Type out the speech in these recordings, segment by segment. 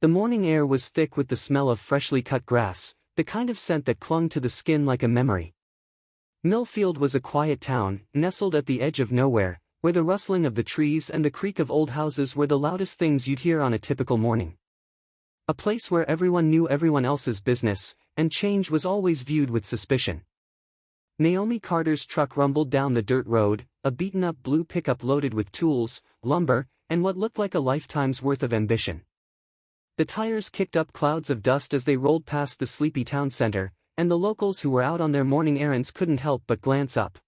The morning air was thick with the smell of freshly cut grass, the kind of scent that clung to the skin like a memory. Millfield was a quiet town, nestled at the edge of nowhere, where the rustling of the trees and the creak of old houses were the loudest things you'd hear on a typical morning. A place where everyone knew everyone else's business, and change was always viewed with suspicion. Naomi Carter's truck rumbled down the dirt road, a beaten-up blue pickup loaded with tools, lumber, and what looked like a lifetime's worth of ambition. The tires kicked up clouds of dust as they rolled past the sleepy town center, and the locals who were out on their morning errands couldn't help but glance up.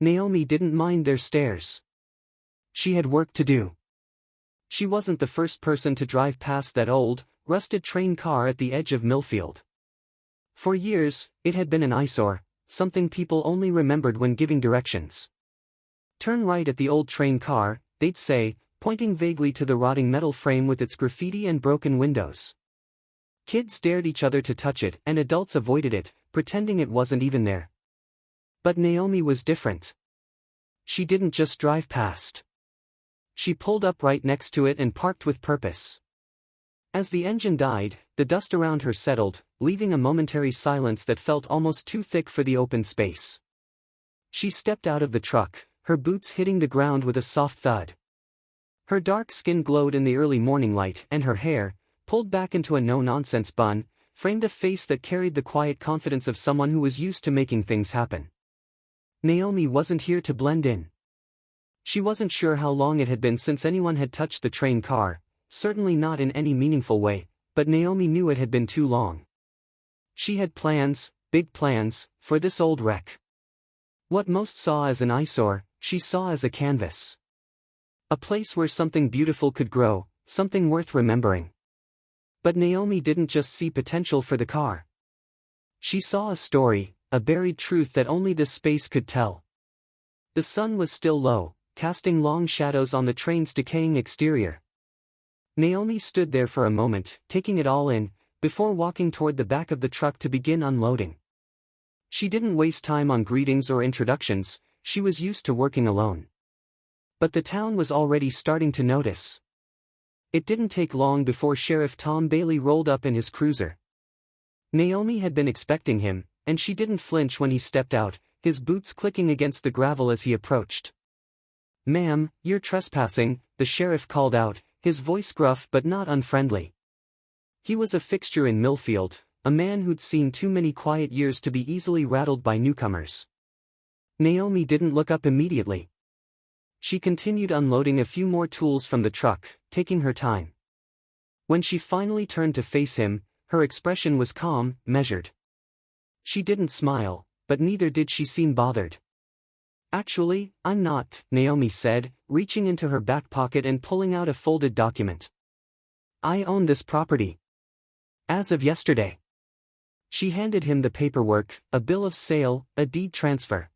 Naomi didn't mind their stares. She had work to do. She wasn't the first person to drive past that old, rusted train car at the edge of Millfield. For years, it had been an eyesore, something people only remembered when giving directions. "Turn right at the old train car," they'd say, pointing vaguely to the rotting metal frame with its graffiti and broken windows. Kids dared each other to touch it and adults avoided it, pretending it wasn't even there. But Naomi was different. She didn't just drive past. She pulled up right next to it and parked with purpose. As the engine died, the dust around her settled, leaving a momentary silence that felt almost too thick for the open space. She stepped out of the truck, her boots hitting the ground with a soft thud. Her dark skin glowed in the early morning light, and her hair, pulled back into a no-nonsense bun, framed a face that carried the quiet confidence of someone who was used to making things happen. Naomi wasn't here to blend in. She wasn't sure how long it had been since anyone had touched the train car, certainly not in any meaningful way, but Naomi knew it had been too long. She had plans, big plans, for this old wreck. What most saw as an eyesore, she saw as a canvas. A place where something beautiful could grow, something worth remembering. But Naomi didn't just see potential for the car. She saw a story, a buried truth that only this space could tell. The sun was still low, casting long shadows on the train's decaying exterior. Naomi stood there for a moment, taking it all in, before walking toward the back of the truck to begin unloading. She didn't waste time on greetings or introductions, she was used to working alone. But the town was already starting to notice. It didn't take long before Sheriff Tom Bailey rolled up in his cruiser. Naomi had been expecting him, and she didn't flinch when he stepped out, his boots clicking against the gravel as he approached. "Ma'am, you're trespassing," the sheriff called out, his voice gruff but not unfriendly. He was a fixture in Millfield, a man who'd seen too many quiet years to be easily rattled by newcomers. Naomi didn't look up immediately. She continued unloading a few more tools from the truck, taking her time. When she finally turned to face him, her expression was calm, measured. She didn't smile, but neither did she seem bothered. "Actually, I'm not," Naomi said, reaching into her back pocket and pulling out a folded document. "I own this property. As of yesterday." She handed him the paperwork, a bill of sale, a deed transfer.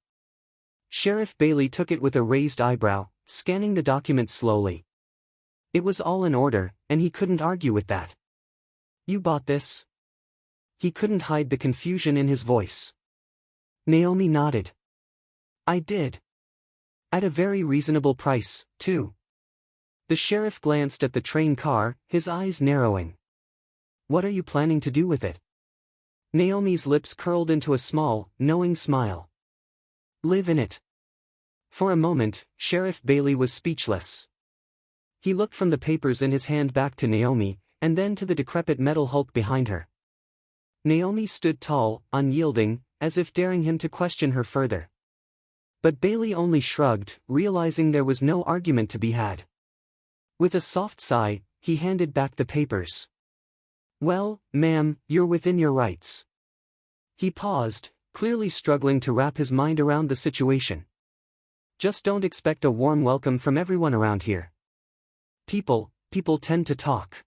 Sheriff Bailey took it with a raised eyebrow, scanning the document slowly. It was all in order, and he couldn't argue with that. "You bought this?" He couldn't hide the confusion in his voice. Naomi nodded. "I did. At a very reasonable price, too." The sheriff glanced at the train car, his eyes narrowing. "What are you planning to do with it?" Naomi's lips curled into a small, knowing smile. "Live in it." For a moment, Sheriff Bailey was speechless. He looked from the papers in his hand back to Naomi, and then to the decrepit metal hulk behind her. Naomi stood tall, unyielding, as if daring him to question her further. But Bailey only shrugged, realizing there was no argument to be had. With a soft sigh, he handed back the papers. "Well, ma'am, you're within your rights." He paused, clearly struggling to wrap his mind around the situation. "Just don't expect a warm welcome from everyone around here. People tend to talk."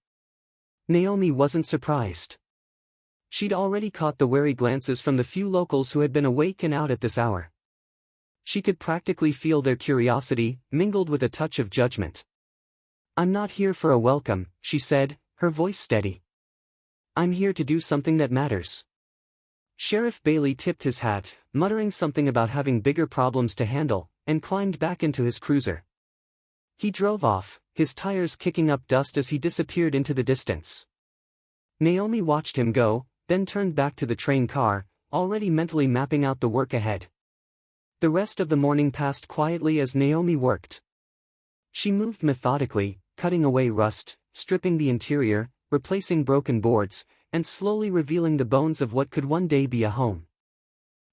Naomi wasn't surprised. She'd already caught the wary glances from the few locals who had been awake and out at this hour. She could practically feel their curiosity, mingled with a touch of judgment. "I'm not here for a welcome," she said, her voice steady. "I'm here to do something that matters." Sheriff Bailey tipped his hat, muttering something about having bigger problems to handle, and climbed back into his cruiser. He drove off, his tires kicking up dust as he disappeared into the distance. Naomi watched him go, then turned back to the train car, already mentally mapping out the work ahead. The rest of the morning passed quietly as Naomi worked. She moved methodically, cutting away rust, stripping the interior, replacing broken boards, and slowly revealing the bones of what could one day be a home.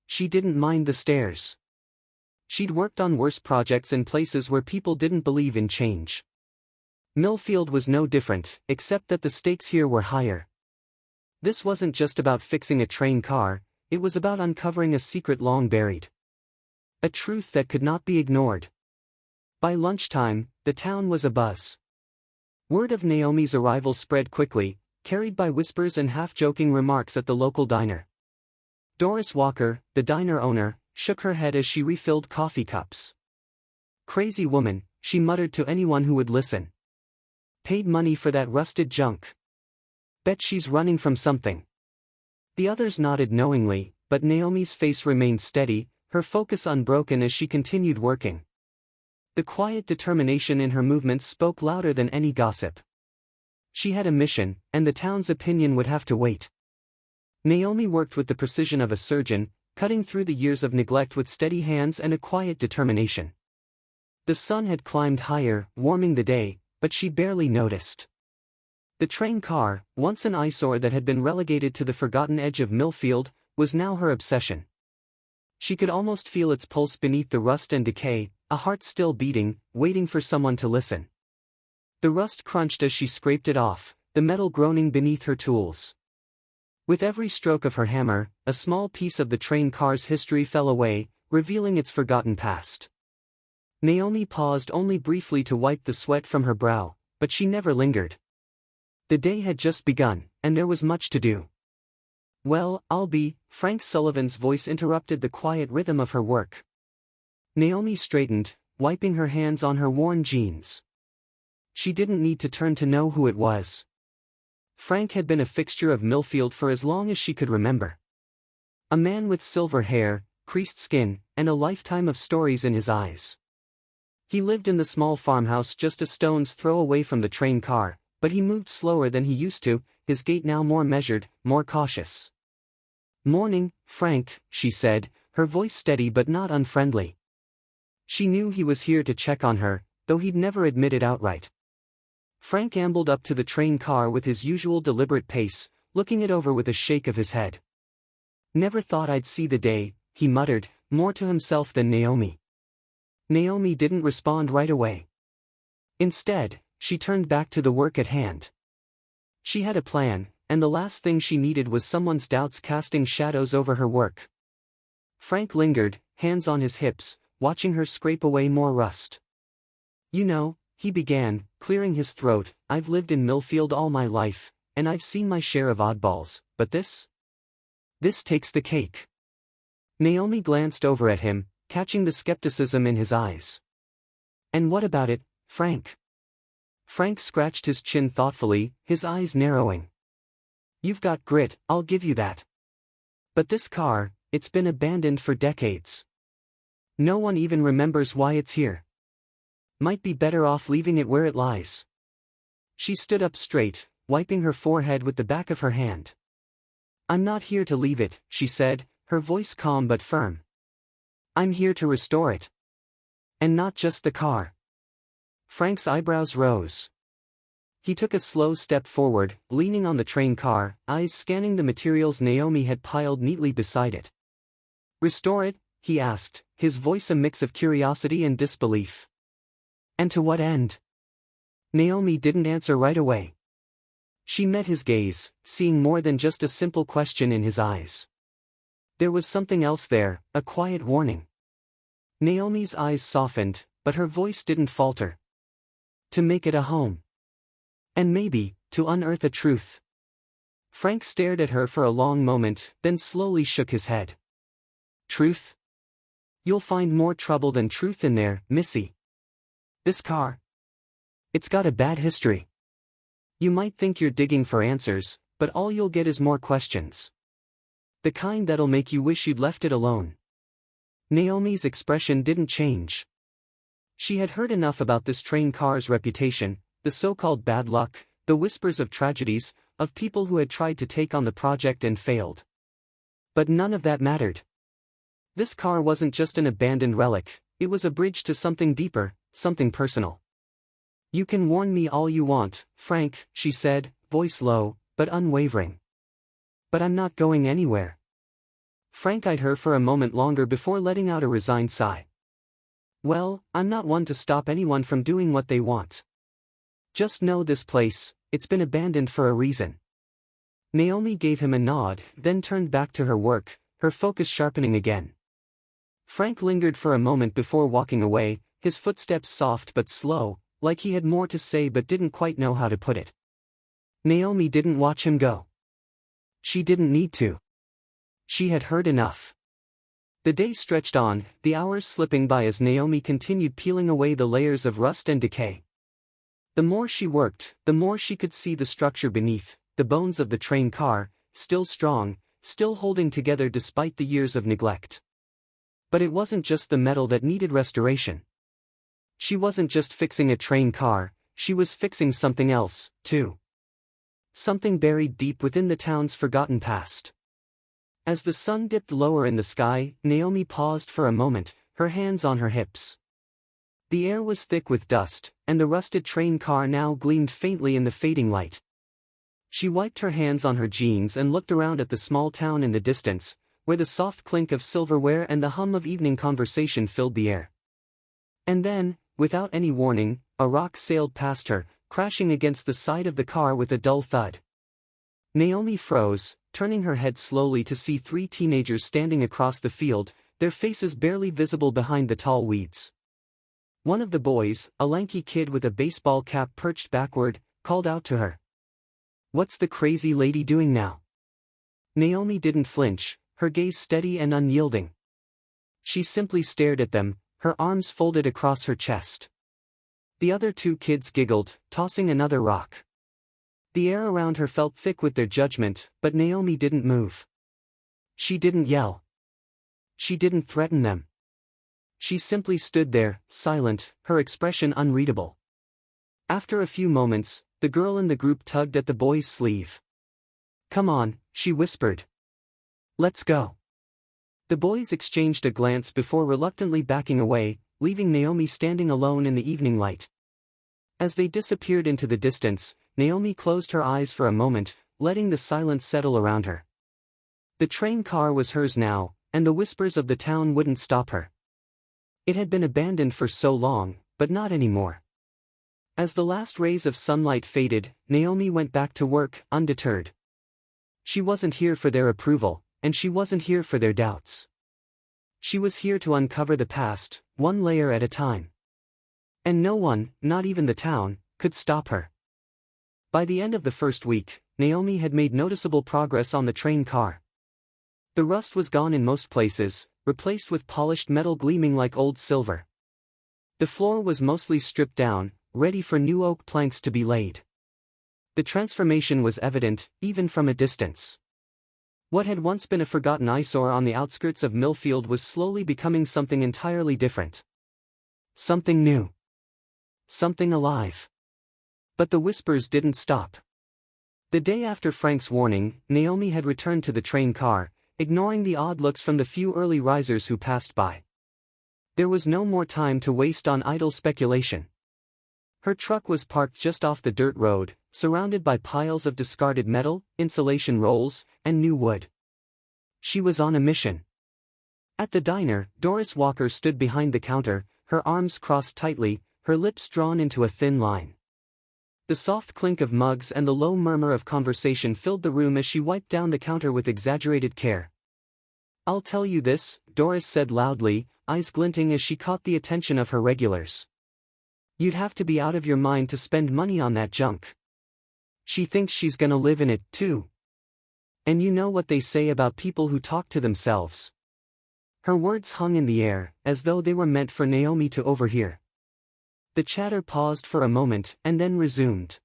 She didn't mind the stairs. She'd worked on worse projects in places where people didn't believe in change. Millfield was no different, except that the stakes here were higher. This wasn't just about fixing a train car, it was about uncovering a secret long buried. A truth that could not be ignored. By lunchtime, the town was abuzz. Word of Naomi's arrival spread quickly, carried by whispers and half-joking remarks at the local diner. Doris Walker, the diner owner, shook her head as she refilled coffee cups. "Crazy woman," she muttered to anyone who would listen. "Paid money for that rusted junk. Bet she's running from something." The others nodded knowingly, but Naomi's face remained steady, her focus unbroken as she continued working. The quiet determination in her movements spoke louder than any gossip. She had a mission, and the town's opinion would have to wait. Naomi worked with the precision of a surgeon, cutting through the years of neglect with steady hands and a quiet determination. The sun had climbed higher, warming the day, but she barely noticed. The train car, once an eyesore that had been relegated to the forgotten edge of Millfield, was now her obsession. She could almost feel its pulse beneath the rust and decay, a heart still beating, waiting for someone to listen. The rust crunched as she scraped it off, the metal groaning beneath her tools. With every stroke of her hammer, a small piece of the train car's history fell away, revealing its forgotten past. Naomi paused only briefly to wipe the sweat from her brow, but she never lingered. The day had just begun, and there was much to do. "Well, I'll be," Frank Sullivan's voice interrupted the quiet rhythm of her work. Naomi straightened, wiping her hands on her worn jeans. She didn't need to turn to know who it was. Frank had been a fixture of Millfield for as long as she could remember. A man with silver hair, creased skin, and a lifetime of stories in his eyes. He lived in the small farmhouse just a stone's throw away from the train car, but he moved slower than he used to, his gait now more measured, more cautious. "Morning, Frank," she said, her voice steady but not unfriendly. She knew he was here to check on her, though he'd never admit it outright. Frank ambled up to the train car with his usual deliberate pace, looking it over with a shake of his head. "Never thought I'd see the day," he muttered, more to himself than Naomi. Naomi didn't respond right away. Instead, she turned back to the work at hand. She had a plan, and the last thing she needed was someone's doubts casting shadows over her work. Frank lingered, hands on his hips, watching her scrape away more rust. "You know," he began, clearing his throat, "I've lived in Millfield all my life, and I've seen my share of oddballs, but this takes the cake." Naomi glanced over at him, catching the skepticism in his eyes. "And what about it, Frank?" Frank scratched his chin thoughtfully, his eyes narrowing. "You've got grit, I'll give you that. But this car, it's been abandoned for decades. No one even remembers why it's here. Might be better off leaving it where it lies." She stood up straight, wiping her forehead with the back of her hand. "I'm not here to leave it," she said, her voice calm but firm. "I'm here to restore it. And not just the car." Frank's eyebrows rose. He took a slow step forward, leaning on the train car, eyes scanning the materials Naomi had piled neatly beside it. "Restore it?" he asked, his voice a mix of curiosity and disbelief. "And to what end?" Naomi didn't answer right away. She met his gaze, seeing more than just a simple question in his eyes. There was something else there, a quiet warning. Naomi's eyes softened, but her voice didn't falter. "To make it a home. And maybe, to unearth a truth." Frank stared at her for a long moment, then slowly shook his head. "Truth? You'll find more trouble than truth in there, Missy. This car? It's got a bad history. You might think you're digging for answers, but all you'll get is more questions. The kind that'll make you wish you'd left it alone." Naomi's expression didn't change. She had heard enough about this train car's reputation, the so-called bad luck, the whispers of tragedies, of people who had tried to take on the project and failed. But none of that mattered. This car wasn't just an abandoned relic, it was a bridge to something deeper, something personal. "You can warn me all you want, Frank," she said, voice low, but unwavering. "But I'm not going anywhere." Frank eyed her for a moment longer before letting out a resigned sigh. "Well, I'm not one to stop anyone from doing what they want. Just know this place, it's been abandoned for a reason." Naomi gave him a nod, then turned back to her work, her focus sharpening again. Frank lingered for a moment before walking away, his footsteps soft but slow, like he had more to say but didn't quite know how to put it. Naomi didn't watch him go. She didn't need to. She had heard enough. The day stretched on, the hours slipping by as Naomi continued peeling away the layers of rust and decay. The more she worked, the more she could see the structure beneath, the bones of the train car, still strong, still holding together despite the years of neglect. But it wasn't just the metal that needed restoration. She wasn't just fixing a train car, she was fixing something else, too. Something buried deep within the town's forgotten past. As the sun dipped lower in the sky, Naomi paused for a moment, her hands on her hips. The air was thick with dust, and the rusted train car now gleamed faintly in the fading light. She wiped her hands on her jeans and looked around at the small town in the distance, where the soft clink of silverware and the hum of evening conversation filled the air. And then, without any warning, a rock sailed past her, crashing against the side of the car with a dull thud. Naomi froze, turning her head slowly to see three teenagers standing across the field, their faces barely visible behind the tall weeds. One of the boys, a lanky kid with a baseball cap perched backward, called out to her. "What's the crazy lady doing now?" Naomi didn't flinch, her gaze steady and unyielding. She simply stared at them, her arms folded across her chest. The other two kids giggled, tossing another rock. The air around her felt thick with their judgment, but Naomi didn't move. She didn't yell. She didn't threaten them. She simply stood there, silent, her expression unreadable. After a few moments, the girl in the group tugged at the boy's sleeve. "Come on," she whispered. "Let's go." The boys exchanged a glance before reluctantly backing away, leaving Naomi standing alone in the evening light. As they disappeared into the distance, Naomi closed her eyes for a moment, letting the silence settle around her. The train car was hers now, and the whispers of the town wouldn't stop her. It had been abandoned for so long, but not anymore. As the last rays of sunlight faded, Naomi went back to work, undeterred. She wasn't here for their approval, and she wasn't here for their doubts. She was here to uncover the past, one layer at a time. And no one, not even the town, could stop her. By the end of the first week, Naomi had made noticeable progress on the train car. The rust was gone in most places, replaced with polished metal gleaming like old silver. The floor was mostly stripped down, ready for new oak planks to be laid. The transformation was evident, even from a distance. What had once been a forgotten eyesore on the outskirts of Millfield was slowly becoming something entirely different. Something new. Something alive. But the whispers didn't stop. The day after Frank's warning, Naomi had returned to the train car, ignoring the odd looks from the few early risers who passed by. There was no more time to waste on idle speculation. Her truck was parked just off the dirt road, surrounded by piles of discarded metal, insulation rolls, and new wood. She was on a mission. At the diner, Doris Walker stood behind the counter, her arms crossed tightly, her lips drawn into a thin line. The soft clink of mugs and the low murmur of conversation filled the room as she wiped down the counter with exaggerated care. "I'll tell you this," Doris said loudly, eyes glinting as she caught the attention of her regulars. "You'd have to be out of your mind to spend money on that junk. She thinks she's gonna live in it, too. And you know what they say about people who talk to themselves." Her words hung in the air, as though they were meant for Naomi to overhear. The chatter paused for a moment, and then resumed.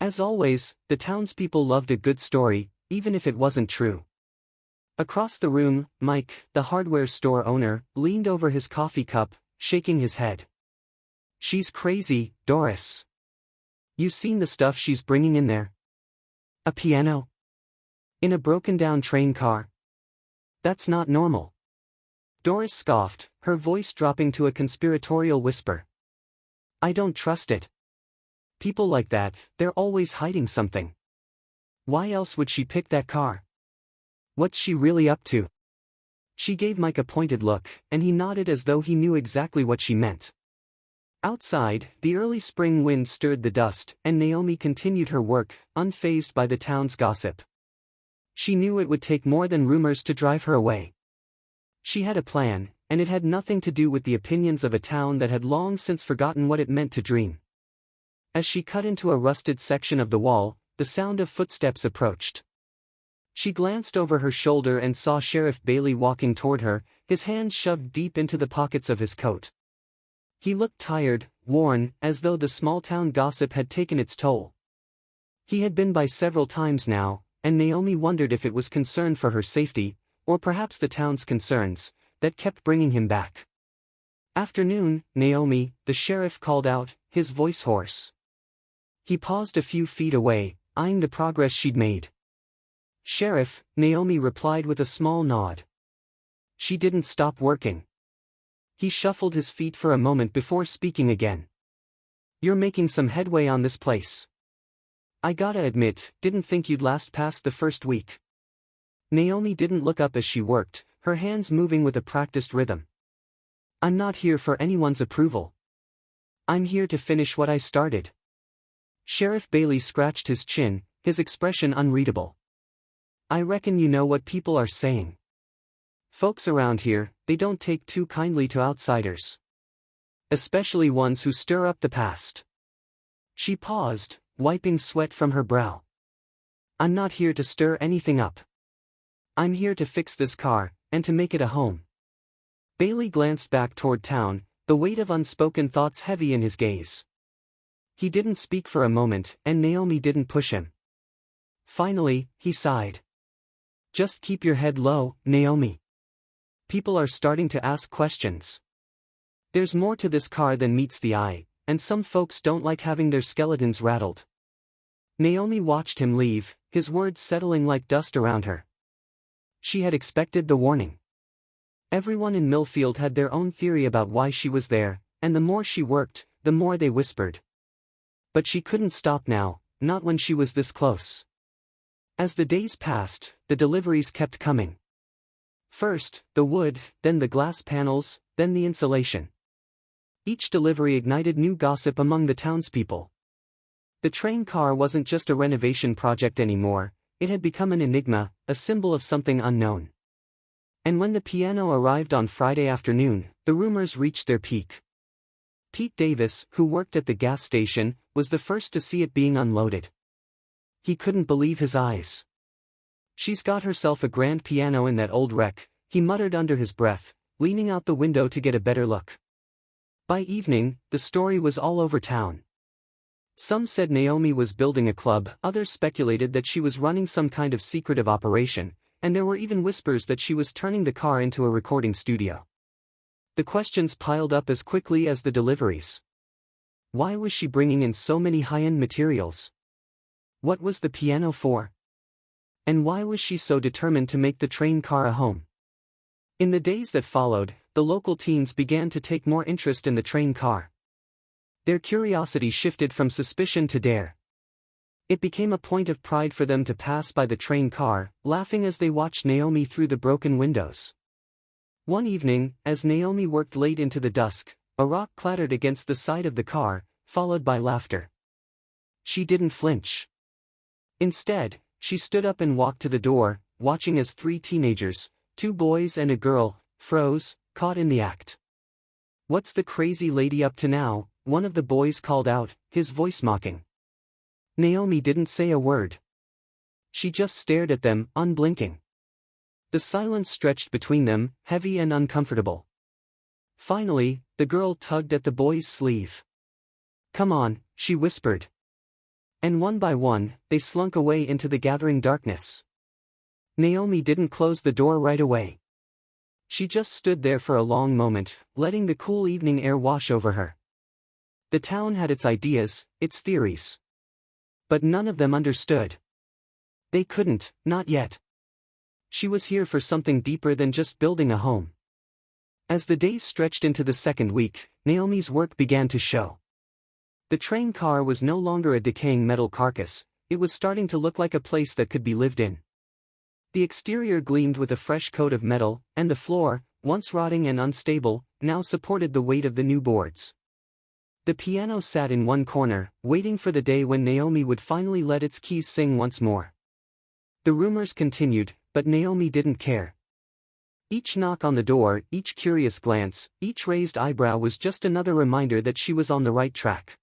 As always, the townspeople loved a good story, even if it wasn't true. Across the room, Mike, the hardware store owner, leaned over his coffee cup, shaking his head. She's crazy, Doris. You seen the stuff she's bringing in there? A piano? In a broken-down train car? That's not normal. Doris scoffed, her voice dropping to a conspiratorial whisper. I don't trust it. People like that, they're always hiding something. Why else would she pick that car? What's she really up to? She gave Mike a pointed look, and he nodded as though he knew exactly what she meant. Outside, the early spring wind stirred the dust, and Naomi continued her work, unfazed by the town's gossip. She knew it would take more than rumors to drive her away. She had a plan, and it had nothing to do with the opinions of a town that had long since forgotten what it meant to dream. As she cut into a rusted section of the wall, the sound of footsteps approached. She glanced over her shoulder and saw Sheriff Bailey walking toward her, his hands shoved deep into the pockets of his coat. He looked tired, worn, as though the small-town gossip had taken its toll. He had been by several times now, and Naomi wondered if it was concern for her safety, or perhaps the town's concerns, that kept bringing him back. Afternoon, Naomi, the sheriff called out, his voice hoarse. He paused a few feet away, eyeing the progress she'd made. Sheriff, Naomi replied with a small nod. She didn't stop working. He shuffled his feet for a moment before speaking again. You're making some headway on this place. I gotta admit, didn't think you'd last past the first week. Naomi didn't look up as she worked, her hands moving with a practiced rhythm. I'm not here for anyone's approval. I'm here to finish what I started. Sheriff Bailey scratched his chin, his expression unreadable. I reckon you know what people are saying. Folks around here, they don't take too kindly to outsiders. Especially ones who stir up the past. She paused, wiping sweat from her brow. I'm not here to stir anything up. I'm here to fix this car, and to make it a home. Bailey glanced back toward town, the weight of unspoken thoughts heavy in his gaze. He didn't speak for a moment, and Naomi didn't push him. Finally, he sighed. Just keep your head low, Naomi. People are starting to ask questions. There's more to this car than meets the eye, and some folks don't like having their skeletons rattled. Naomi watched him leave, his words settling like dust around her. She had expected the warning. Everyone in Millfield had their own theory about why she was there, and the more she worked, the more they whispered. But she couldn't stop now, not when she was this close. As the days passed, the deliveries kept coming. First, the wood, then the glass panels, then the insulation. Each delivery ignited new gossip among the townspeople. The train car wasn't just a renovation project anymore, it had become an enigma, a symbol of something unknown. And when the piano arrived on Friday afternoon, the rumors reached their peak. Pete Davis, who worked at the gas station, was the first to see it being unloaded. He couldn't believe his eyes. She's got herself a grand piano in that old wreck, he muttered under his breath, leaning out the window to get a better look. By evening, the story was all over town. Some said Naomi was building a club, others speculated that she was running some kind of secretive operation, and there were even whispers that she was turning the car into a recording studio. The questions piled up as quickly as the deliveries. Why was she bringing in so many high-end materials? What was the piano for? And why was she so determined to make the train car a home? In the days that followed, the local teens began to take more interest in the train car. Their curiosity shifted from suspicion to dare. It became a point of pride for them to pass by the train car, laughing as they watched Naomi through the broken windows. One evening, as Naomi worked late into the dusk, a rock clattered against the side of the car, followed by laughter. She didn't flinch. Instead, she stood up and walked to the door, watching as 3 teenagers, 2 boys and a girl, froze, caught in the act. What's the crazy lady up to now? One of the boys called out, his voice mocking. Naomi didn't say a word. She just stared at them, unblinking. The silence stretched between them, heavy and uncomfortable. Finally, the girl tugged at the boy's sleeve. Come on, she whispered. And one by one, they slunk away into the gathering darkness. Naomi didn't close the door right away. She just stood there for a long moment, letting the cool evening air wash over her. The town had its ideas, its theories. But none of them understood. They couldn't, not yet. She was here for something deeper than just building a home. As the days stretched into the second week, Naomi's work began to show. The train car was no longer a decaying metal carcass, it was starting to look like a place that could be lived in. The exterior gleamed with a fresh coat of metal, and the floor, once rotting and unstable, now supported the weight of the new boards. The piano sat in one corner, waiting for the day when Naomi would finally let its keys sing once more. The rumors continued, but Naomi didn't care. Each knock on the door, each curious glance, each raised eyebrow was just another reminder that she was on the right track.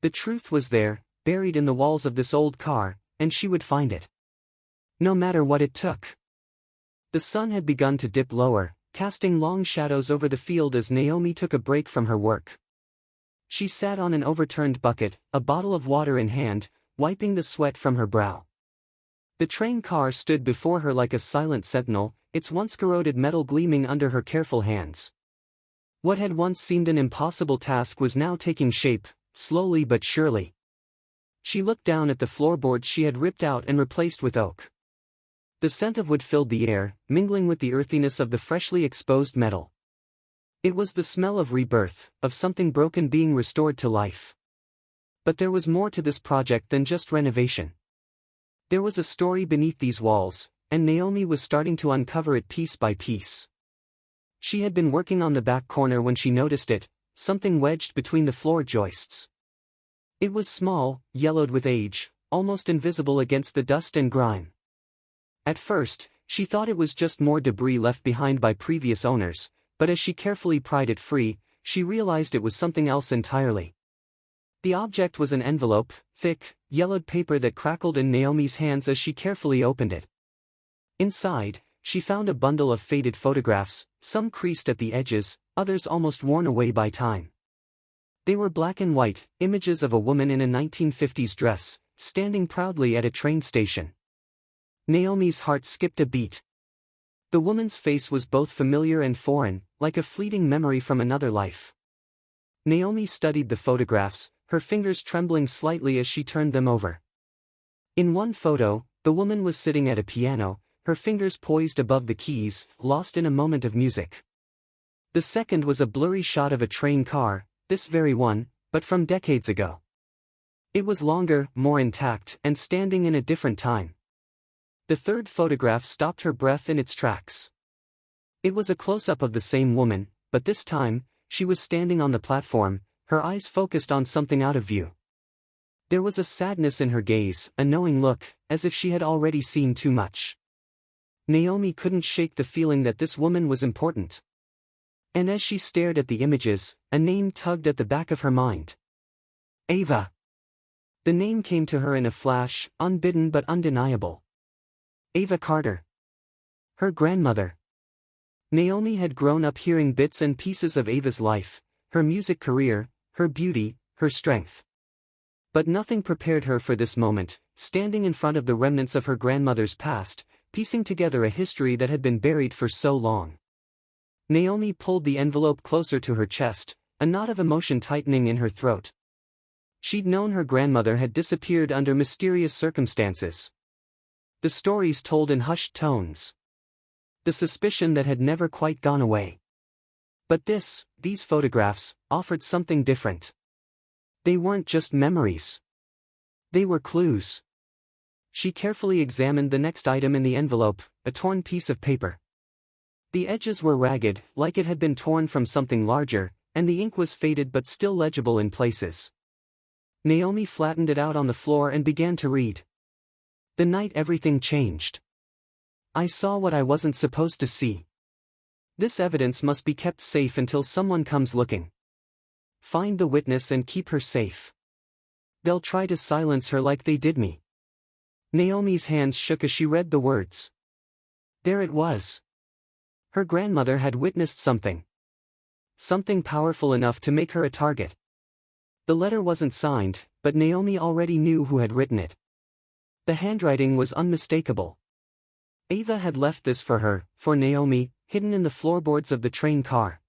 The truth was there, buried in the walls of this old car, and she would find it. No matter what it took. The sun had begun to dip lower, casting long shadows over the field as Naomi took a break from her work. She sat on an overturned bucket, a bottle of water in hand, wiping the sweat from her brow. The train car stood before her like a silent sentinel, its once corroded metal gleaming under her careful hands. What had once seemed an impossible task was now taking shape, slowly but surely. She looked down at the floorboards she had ripped out and replaced with oak. The scent of wood filled the air, mingling with the earthiness of the freshly exposed metal. It was the smell of rebirth, of something broken being restored to life. But there was more to this project than just renovation. There was a story beneath these walls, and Naomi was starting to uncover it piece by piece. She had been working on the back corner when she noticed it, something wedged between the floor joists. It was small, yellowed with age, almost invisible against the dust and grime. At first, she thought it was just more debris left behind by previous owners, but as she carefully pried it free, she realized it was something else entirely. The object was an envelope, thick, yellowed paper that crackled in Naomi's hands as she carefully opened it. Inside, she found a bundle of faded photographs, some creased at the edges, others almost worn away by time. They were black and white, images of a woman in a 1950s dress, standing proudly at a train station. Naomi's heart skipped a beat. The woman's face was both familiar and foreign, like a fleeting memory from another life. Naomi studied the photographs, her fingers trembling slightly as she turned them over. In one photo, the woman was sitting at a piano, her fingers poised above the keys, lost in a moment of music. The second was a blurry shot of a train car, this very one, but from decades ago. It was longer, more intact, and standing in a different time. The third photograph stopped her breath in its tracks. It was a close-up of the same woman, but this time, she was standing on the platform, her eyes focused on something out of view. There was a sadness in her gaze, a knowing look, as if she had already seen too much. Naomi couldn't shake the feeling that this woman was important. And as she stared at the images, a name tugged at the back of her mind. Ava. The name came to her in a flash, unbidden but undeniable. Ava Carter. Her grandmother. Naomi had grown up hearing bits and pieces of Ava's life, her music career, her beauty, her strength. But nothing prepared her for this moment, standing in front of the remnants of her grandmother's past, piecing together a history that had been buried for so long. Naomi pulled the envelope closer to her chest, a knot of emotion tightening in her throat. She'd known her grandmother had disappeared under mysterious circumstances. The stories told in hushed tones. The suspicion that had never quite gone away. But these photographs, offered something different. They weren't just memories. They were clues. She carefully examined the next item in the envelope, a torn piece of paper. The edges were ragged, like it had been torn from something larger, and the ink was faded but still legible in places. Naomi flattened it out on the floor and began to read. The night everything changed. I saw what I wasn't supposed to see. This evidence must be kept safe until someone comes looking. Find the witness and keep her safe. They'll try to silence her like they did me. Naomi's hands shook as she read the words. There it was. Her grandmother had witnessed something. Something powerful enough to make her a target. The letter wasn't signed, but Naomi already knew who had written it. The handwriting was unmistakable. Ava had left this for her, for Naomi, hidden in the floorboards of the train car.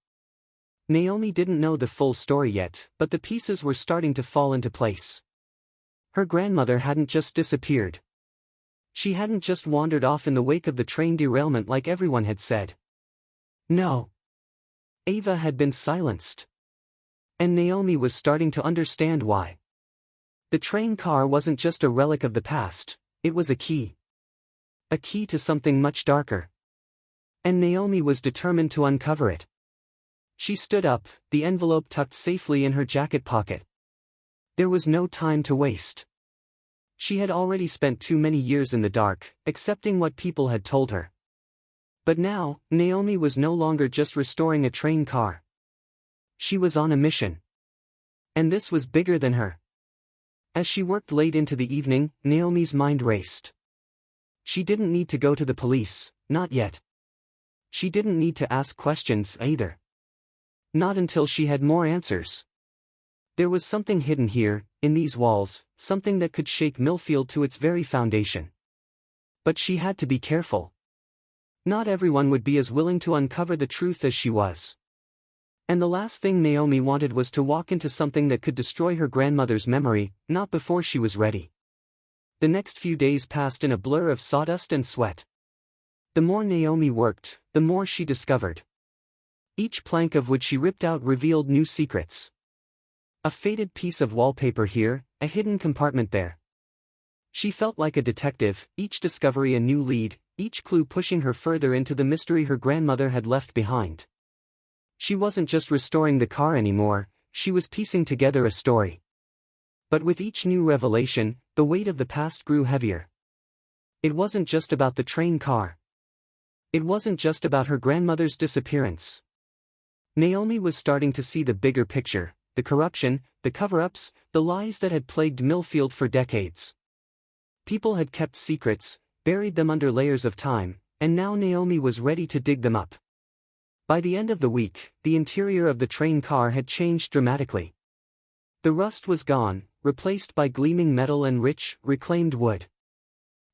Naomi didn't know the full story yet, but the pieces were starting to fall into place. Her grandmother hadn't just disappeared. She hadn't just wandered off in the wake of the train derailment like everyone had said. No. Ava had been silenced. And Naomi was starting to understand why. The train car wasn't just a relic of the past, it was a key. A key to something much darker. And Naomi was determined to uncover it. She stood up, the envelope tucked safely in her jacket pocket. There was no time to waste. She had already spent too many years in the dark, accepting what people had told her. But now, Naomi was no longer just restoring a train car. She was on a mission. And this was bigger than her. As she worked late into the evening, Naomi's mind raced. She didn't need to go to the police, not yet. She didn't need to ask questions either. Not until she had more answers. There was something hidden here, in these walls, something that could shake Millfield to its very foundation. But she had to be careful. Not everyone would be as willing to uncover the truth as she was. And the last thing Naomi wanted was to walk into something that could destroy her grandmother's memory, not before she was ready. The next few days passed in a blur of sawdust and sweat. The more Naomi worked, the more she discovered. Each plank of wood she ripped out revealed new secrets. A faded piece of wallpaper here, a hidden compartment there. She felt like a detective, each discovery a new lead, each clue pushing her further into the mystery her grandmother had left behind. She wasn't just restoring the car anymore, she was piecing together a story. But with each new revelation, the weight of the past grew heavier. It wasn't just about the train car. It wasn't just about her grandmother's disappearance. Naomi was starting to see the bigger picture, the corruption, the cover-ups, the lies that had plagued Millfield for decades. People had kept secrets, buried them under layers of time, and now Naomi was ready to dig them up. By the end of the week, the interior of the train car had changed dramatically. The rust was gone, replaced by gleaming metal and rich, reclaimed wood.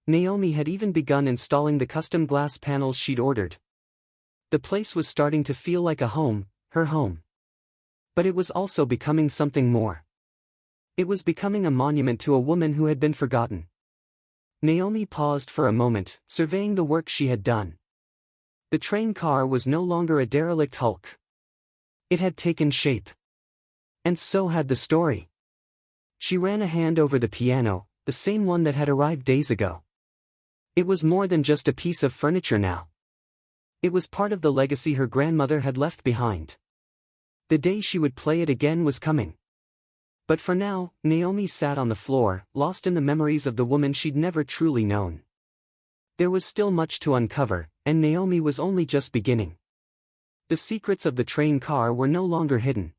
Naomi had even begun installing the custom glass panels she'd ordered. The place was starting to feel like a home, her home. But it was also becoming something more. It was becoming a monument to a woman who had been forgotten. Naomi paused for a moment, surveying the work she had done. The train car was no longer a derelict hulk. It had taken shape. And so had the story. She ran a hand over the piano, the same one that had arrived days ago. It was more than just a piece of furniture now. It was part of the legacy her grandmother had left behind. The day she would play it again was coming. But for now, Naomi sat on the floor, lost in the memories of the woman she'd never truly known. There was still much to uncover, and Naomi was only just beginning. The secrets of the train car were no longer hidden.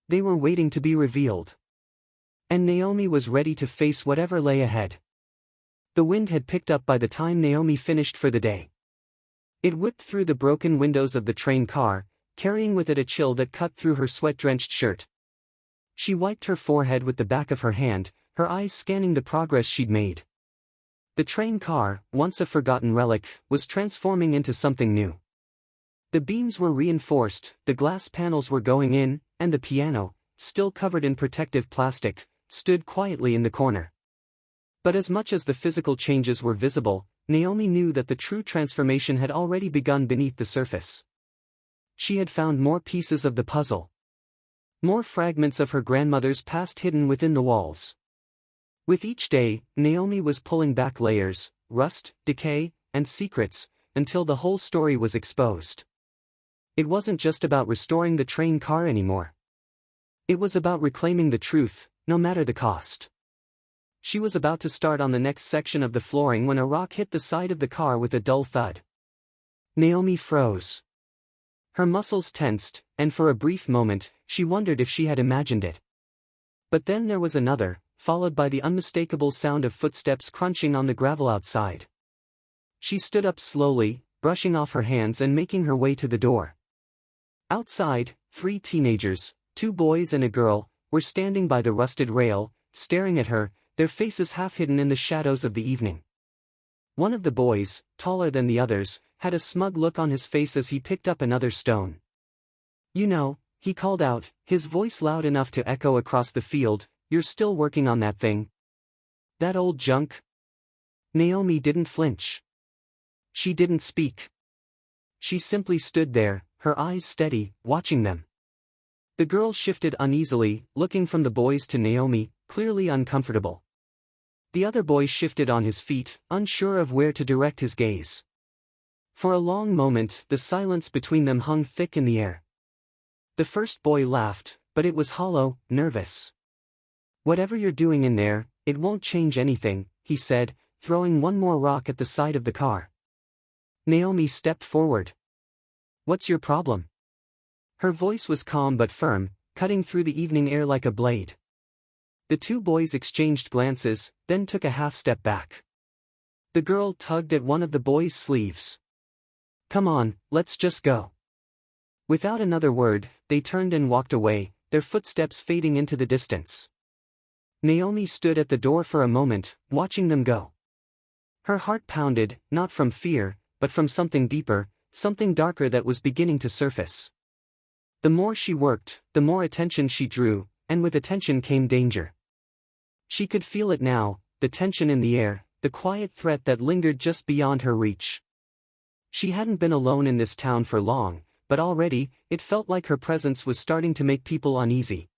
They were waiting to be revealed. And Naomi was ready to face whatever lay ahead. The wind had picked up by the time Naomi finished for the day. It whipped through the broken windows of the train car, carrying with it a chill that cut through her sweat-drenched shirt. She wiped her forehead with the back of her hand, her eyes scanning the progress she'd made. The train car, once a forgotten relic, was transforming into something new. The beams were reinforced, the glass panels were going in, and the piano, still covered in protective plastic, stood quietly in the corner. But as much as the physical changes were visible, Naomi knew that the true transformation had already begun beneath the surface. She had found more pieces of the puzzle. More fragments of her grandmother's past hidden within the walls. With each day, Naomi was pulling back layers, rust, decay, and secrets, until the whole story was exposed. It wasn't just about restoring the train car anymore. It was about reclaiming the truth, no matter the cost. She was about to start on the next section of the flooring when a rock hit the side of the car with a dull thud. Naomi froze. Her muscles tensed, and for a brief moment, she wondered if she had imagined it. But then there was another, followed by the unmistakable sound of footsteps crunching on the gravel outside. She stood up slowly, brushing off her hands and making her way to the door. Outside, 3 teenagers, 2 boys and a girl, were standing by the rusted rail, staring at her, their faces half hidden in the shadows of the evening. One of the boys, taller than the others, had a smug look on his face as he picked up another stone. He called out, his voice loud enough to echo across the field, "You're still working on that thing? That old junk?" Naomi didn't flinch. She didn't speak. She simply stood there, her eyes steady, watching them. The girl shifted uneasily, looking from the boys to Naomi, clearly uncomfortable. The other boy shifted on his feet, unsure of where to direct his gaze. For a long moment, the silence between them hung thick in the air. The first boy laughed, but it was hollow, nervous. "Whatever you're doing in there, it won't change anything," he said, throwing one more rock at the side of the car. Naomi stepped forward. "What's your problem?" Her voice was calm but firm, cutting through the evening air like a blade. The two boys exchanged glances, then took a half-step back. The girl tugged at one of the boys' sleeves. "Come on, let's just go." Without another word, they turned and walked away, their footsteps fading into the distance. Naomi stood at the door for a moment, watching them go. Her heart pounded, not from fear, but from something deeper, something darker that was beginning to surface. The more she worked, the more attention she drew, and with attention came danger. She could feel it now, the tension in the air, the quiet threat that lingered just beyond her reach. She hadn't been alone in this town for long, but already, it felt like her presence was starting to make people uneasy.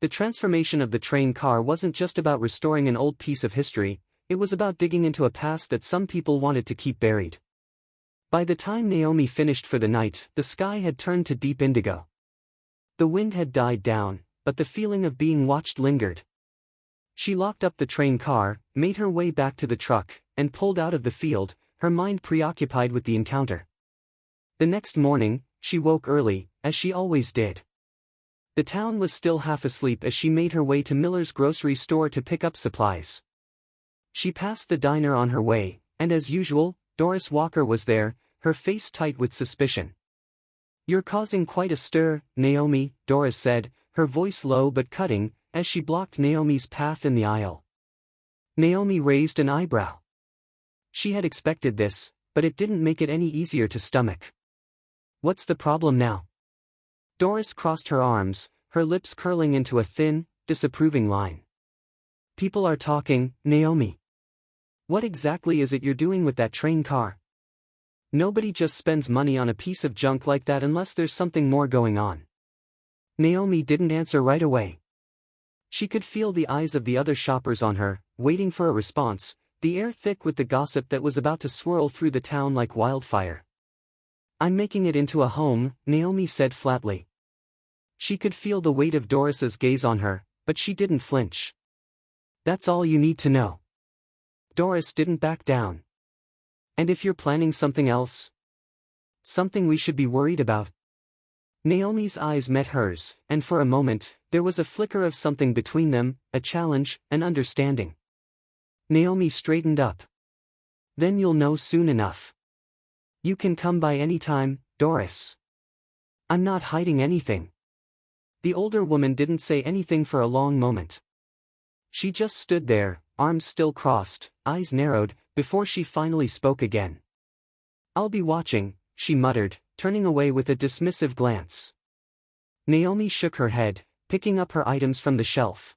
The transformation of the train car wasn't just about restoring an old piece of history, it was about digging into a past that some people wanted to keep buried. By the time Naomi finished for the night, the sky had turned to deep indigo. The wind had died down, but the feeling of being watched lingered. She locked up the train car, made her way back to the truck, and pulled out of the field, her mind preoccupied with the encounter. The next morning, she woke early, as she always did. The town was still half asleep as she made her way to Miller's grocery store to pick up supplies. She passed the diner on her way, and as usual, Doris Walker was there, her face tight with suspicion. "You're causing quite a stir, Naomi," Doris said, her voice low but cutting, as she blocked Naomi's path in the aisle. Naomi raised an eyebrow. She had expected this, but it didn't make it any easier to stomach. "What's the problem now?" Doris crossed her arms, her lips curling into a thin, disapproving line. "People are talking, Naomi. What exactly is it you're doing with that train car? Nobody just spends money on a piece of junk like that unless there's something more going on." Naomi didn't answer right away. She could feel the eyes of the other shoppers on her, waiting for a response, the air thick with the gossip that was about to swirl through the town like wildfire. "I'm making it into a home," Naomi said flatly. She could feel the weight of Doris's gaze on her, but she didn't flinch. "That's all you need to know." Doris didn't back down. "And if you're planning something else? Something we should be worried about?" Naomi's eyes met hers, and for a moment, there was a flicker of something between them, a challenge, an understanding. Naomi straightened up. "Then you'll know soon enough. You can come by any time, Doris. I'm not hiding anything." The older woman didn't say anything for a long moment. She just stood there, arms still crossed, eyes narrowed, before she finally spoke again. "I'll be watching," she muttered, turning away with a dismissive glance. Naomi shook her head, picking up her items from the shelf.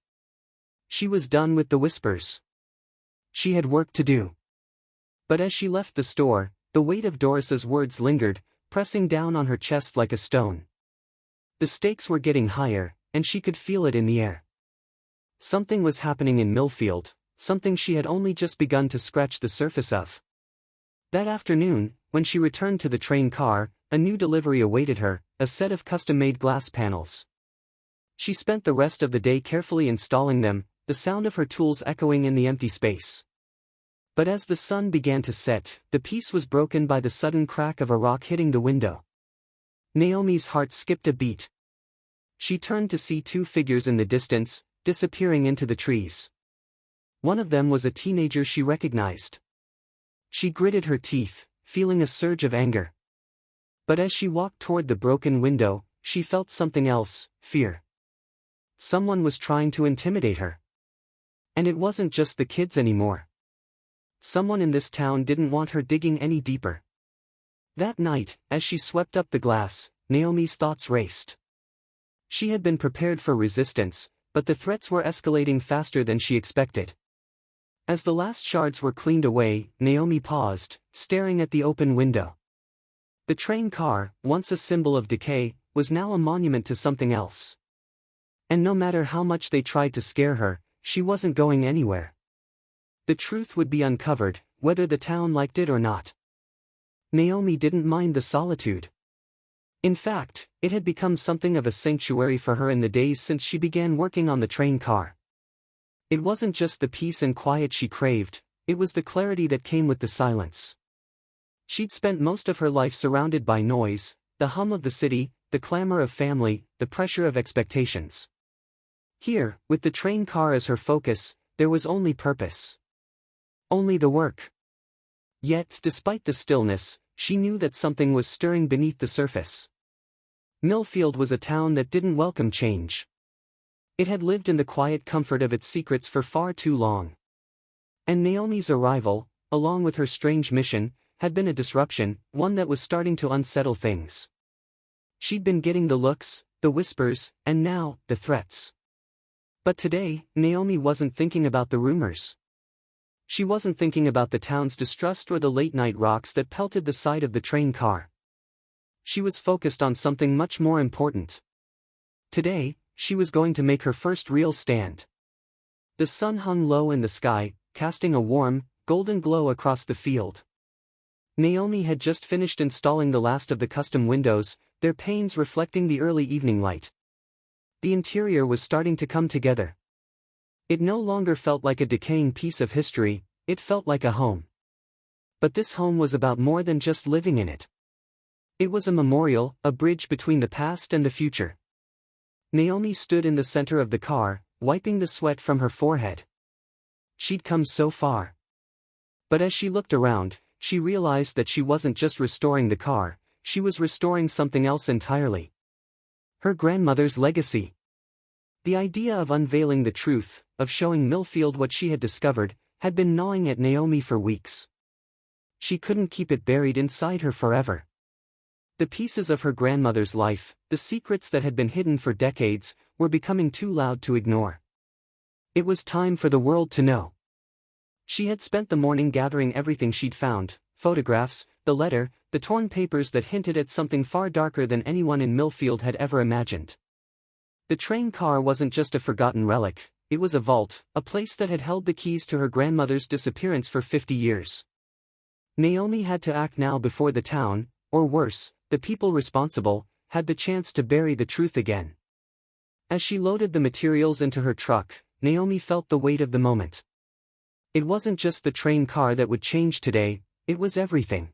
She was done with the whispers. She had work to do. But as she left the store, the weight of Doris's words lingered, pressing down on her chest like a stone. The stakes were getting higher, and she could feel it in the air. Something was happening in Millfield, something she had only just begun to scratch the surface of. That afternoon, when she returned to the train car, a new delivery awaited her, a set of custom-made glass panels. She spent the rest of the day carefully installing them, the sound of her tools echoing in the empty space. But as the sun began to set, the peace was broken by the sudden crack of a rock hitting the window. Naomi's heart skipped a beat. She turned to see two figures in the distance, disappearing into the trees. One of them was a teenager she recognized. She gritted her teeth, feeling a surge of anger. But as she walked toward the broken window, she felt something else, fear. Someone was trying to intimidate her. And it wasn't just the kids anymore. Someone in this town didn't want her digging any deeper. That night, as she swept up the glass, Naomi's thoughts raced. She had been prepared for resistance, but the threats were escalating faster than she expected. As the last shards were cleaned away, Naomi paused, staring at the open window. The train car, once a symbol of decay, was now a monument to something else. And no matter how much they tried to scare her, she wasn't going anywhere. The truth would be uncovered, whether the town liked it or not. Naomi didn't mind the solitude. In fact, it had become something of a sanctuary for her in the days since she began working on the train car. It wasn't just the peace and quiet she craved, it was the clarity that came with the silence. She'd spent most of her life surrounded by noise, the hum of the city, the clamor of family, the pressure of expectations. Here, with the train car as her focus, there was only purpose. Only the work. Yet, despite the stillness, she knew that something was stirring beneath the surface. Millfield was a town that didn't welcome change. It had lived in the quiet comfort of its secrets for far too long. And Naomi's arrival, along with her strange mission, had been a disruption, one that was starting to unsettle things. She'd been getting the looks, the whispers, and now, the threats. But today, Naomi wasn't thinking about the rumors. She wasn't thinking about the town's distrust or the late-night rocks that pelted the side of the train car. She was focused on something much more important. Today, she was going to make her first real stand. The sun hung low in the sky, casting a warm, golden glow across the field. Naomi had just finished installing the last of the custom windows, their panes reflecting the early evening light. The interior was starting to come together. It no longer felt like a decaying piece of history, it felt like a home. But this home was about more than just living in it. It was a memorial, a bridge between the past and the future. Naomi stood in the center of the car, wiping the sweat from her forehead. She'd come so far. But as she looked around, she realized that she wasn't just restoring the car, she was restoring something else entirely. Her grandmother's legacy. The idea of unveiling the truth, of showing Millfield what she had discovered, had been gnawing at Naomi for weeks. She couldn't keep it buried inside her forever. The pieces of her grandmother's life, the secrets that had been hidden for decades, were becoming too loud to ignore. It was time for the world to know. She had spent the morning gathering everything she'd found, photographs, the letter, the torn papers that hinted at something far darker than anyone in Millfield had ever imagined. The train car wasn't just a forgotten relic, it was a vault, a place that had held the keys to her grandmother's disappearance for 50 years. Naomi had to act now before the town, or worse, the people responsible, had the chance to bury the truth again. As she loaded the materials into her truck, Naomi felt the weight of the moment. It wasn't just the train car that would change today, it was everything.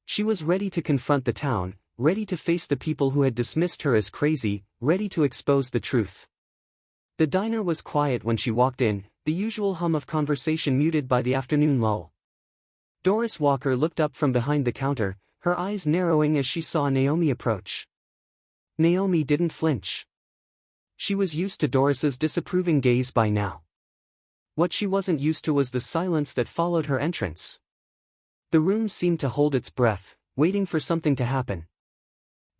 She was ready to confront the town, ready to face the people who had dismissed her as crazy, ready to expose the truth. The diner was quiet when she walked in, the usual hum of conversation muted by the afternoon lull. Doris Walker looked up from behind the counter, her eyes narrowing as she saw Naomi approach. Naomi didn't flinch. She was used to Doris's disapproving gaze by now. What she wasn't used to was the silence that followed her entrance. The room seemed to hold its breath, waiting for something to happen.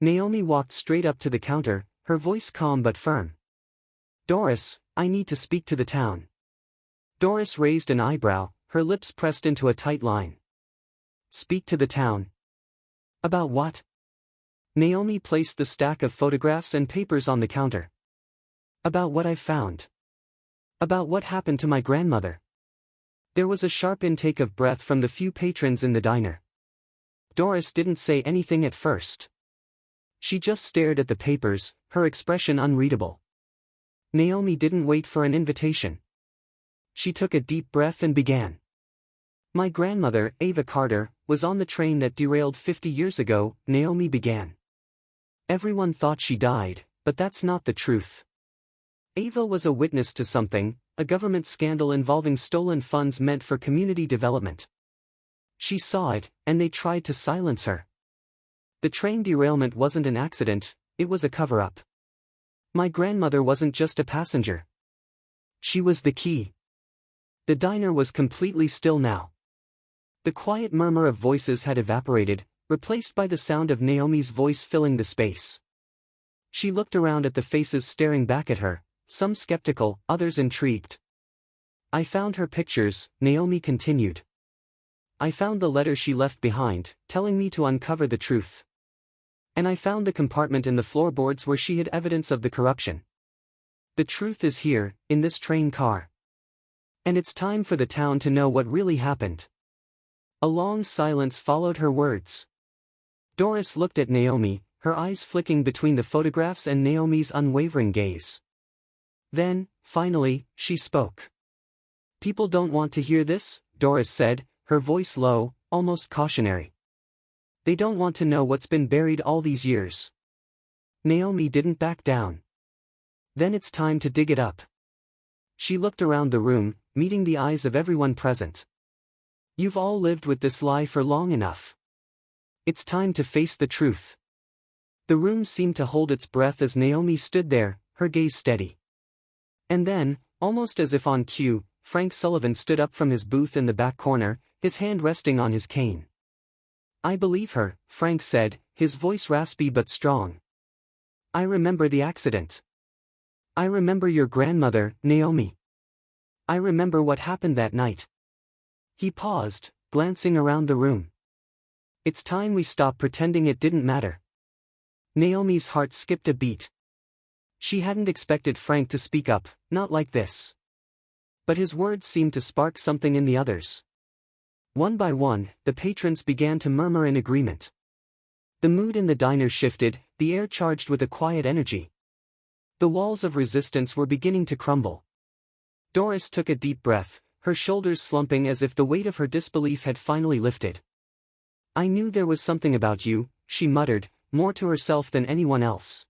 Naomi walked straight up to the counter, her voice calm but firm. "Doris, I need to speak to the town." Doris raised an eyebrow, her lips pressed into a tight line. "Speak to the town? About what?" Naomi placed the stack of photographs and papers on the counter. "About what I've found. About what happened to my grandmother." There was a sharp intake of breath from the few patrons in the diner. Doris didn't say anything at first. She just stared at the papers, her expression unreadable. Naomi didn't wait for an invitation. She took a deep breath and began. "My grandmother, Ava Carter, was on the train that derailed 50 years ago," Naomi began. "Everyone thought she died, but that's not the truth. Ava was a witness to something, a government scandal involving stolen funds meant for community development. She saw it, and they tried to silence her. The train derailment wasn't an accident, it was a cover-up. My grandmother wasn't just a passenger. She was the key." The diner was completely still now. The quiet murmur of voices had evaporated, replaced by the sound of Naomi's voice filling the space. She looked around at the faces staring back at her, some skeptical, others intrigued. I found her pictures, Naomi continued. I found the letter she left behind, telling me to uncover the truth. And I found the compartment in the floorboards where she had evidence of the corruption. The truth is here, in this train car. And it's time for the town to know what really happened. A long silence followed her words. Doris looked at Naomi, her eyes flicking between the photographs and Naomi's unwavering gaze. Then, finally, she spoke. People don't want to hear this, Doris said, her voice low, almost cautionary. They don't want to know what's been buried all these years. Naomi didn't back down. Then it's time to dig it up. She looked around the room, meeting the eyes of everyone present. You've all lived with this lie for long enough. It's time to face the truth. The room seemed to hold its breath as Naomi stood there, her gaze steady. And then, almost as if on cue, Frank Sullivan stood up from his booth in the back corner, his hand resting on his cane. I believe her, Frank said, his voice raspy but strong. I remember the accident. I remember your grandmother, Naomi. I remember what happened that night. He paused, glancing around the room. It's time we stop pretending it didn't matter. Naomi's heart skipped a beat. She hadn't expected Frank to speak up, not like this. But his words seemed to spark something in the others. One by one, the patrons began to murmur in agreement. The mood in the diner shifted, the air charged with a quiet energy. The walls of resistance were beginning to crumble. Doris took a deep breath, her shoulders slumping as if the weight of her disbelief had finally lifted. I knew there was something about you, she muttered, more to herself than anyone else.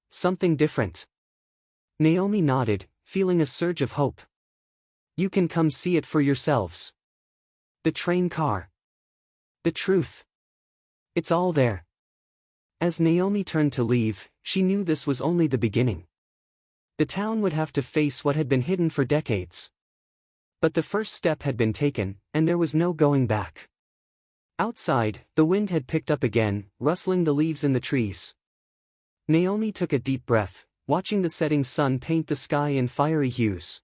Something different. Naomi nodded, feeling a surge of hope. You can come see it for yourselves. The train car. The truth. It's all there. As Naomi turned to leave, she knew this was only the beginning. The town would have to face what had been hidden for decades. But the first step had been taken, and there was no going back. Outside, the wind had picked up again, rustling the leaves in the trees. Naomi took a deep breath, watching the setting sun paint the sky in fiery hues.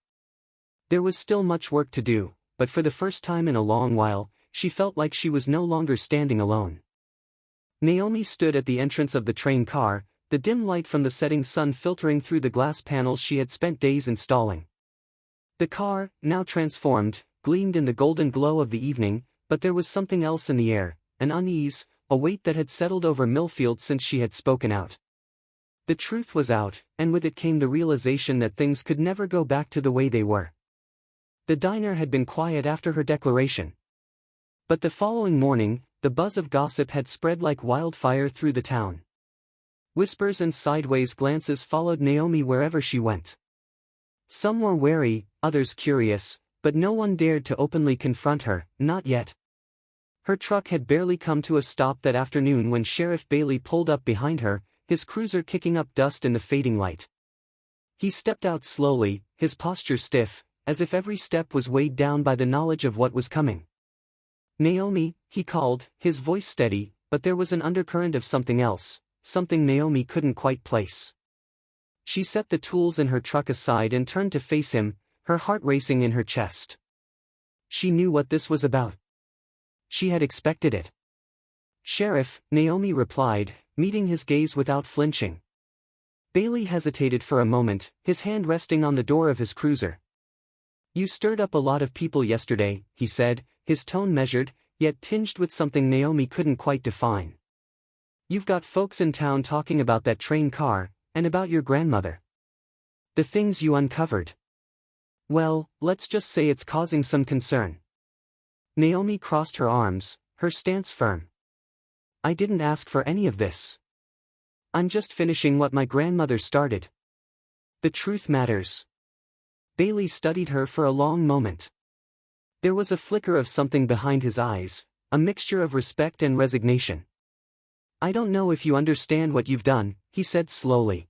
There was still much work to do, but for the first time in a long while, she felt like she was no longer standing alone. Naomi stood at the entrance of the train car, the dim light from the setting sun filtering through the glass panels she had spent days installing. The car, now transformed, gleamed in the golden glow of the evening, but there was something else in the air, an unease, a weight that had settled over Millfield since she had spoken out. The truth was out, and with it came the realization that things could never go back to the way they were. The diner had been quiet after her declaration. But the following morning, the buzz of gossip had spread like wildfire through the town. Whispers and sideways glances followed Naomi wherever she went. Some were wary, others curious, but no one dared to openly confront her, not yet. Her truck had barely come to a stop that afternoon when Sheriff Bailey pulled up behind her, his cruiser kicking up dust in the fading light. He stepped out slowly, his posture stiff, as if every step was weighed down by the knowledge of what was coming. Naomi, he called, his voice steady, but there was an undercurrent of something else, something Naomi couldn't quite place. She set the tools in her truck aside and turned to face him, her heart racing in her chest. She knew what this was about. She had expected it. Sheriff, Naomi replied, meeting his gaze without flinching. Bailey hesitated for a moment, his hand resting on the door of his cruiser. You stirred up a lot of people yesterday, he said, his tone measured, yet tinged with something Naomi couldn't quite define. You've got folks in town talking about that train car, and about your grandmother. The things you uncovered. Well, let's just say it's causing some concern. Naomi crossed her arms, her stance firm. I didn't ask for any of this. I'm just finishing what my grandmother started. The truth matters. Bailey studied her for a long moment. There was a flicker of something behind his eyes, a mixture of respect and resignation. I don't know if you understand what you've done, he said slowly.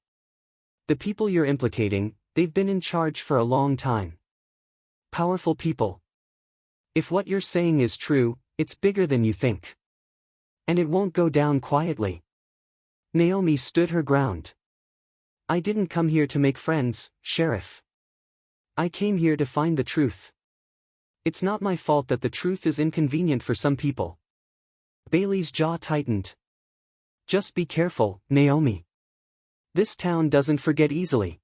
The people you're implicating, they've been in charge for a long time. Powerful people. If what you're saying is true, it's bigger than you think. And it won't go down quietly. Naomi stood her ground. I didn't come here to make friends, Sheriff. I came here to find the truth. It's not my fault that the truth is inconvenient for some people. Bailey's jaw tightened. Just be careful, Naomi. This town doesn't forget easily.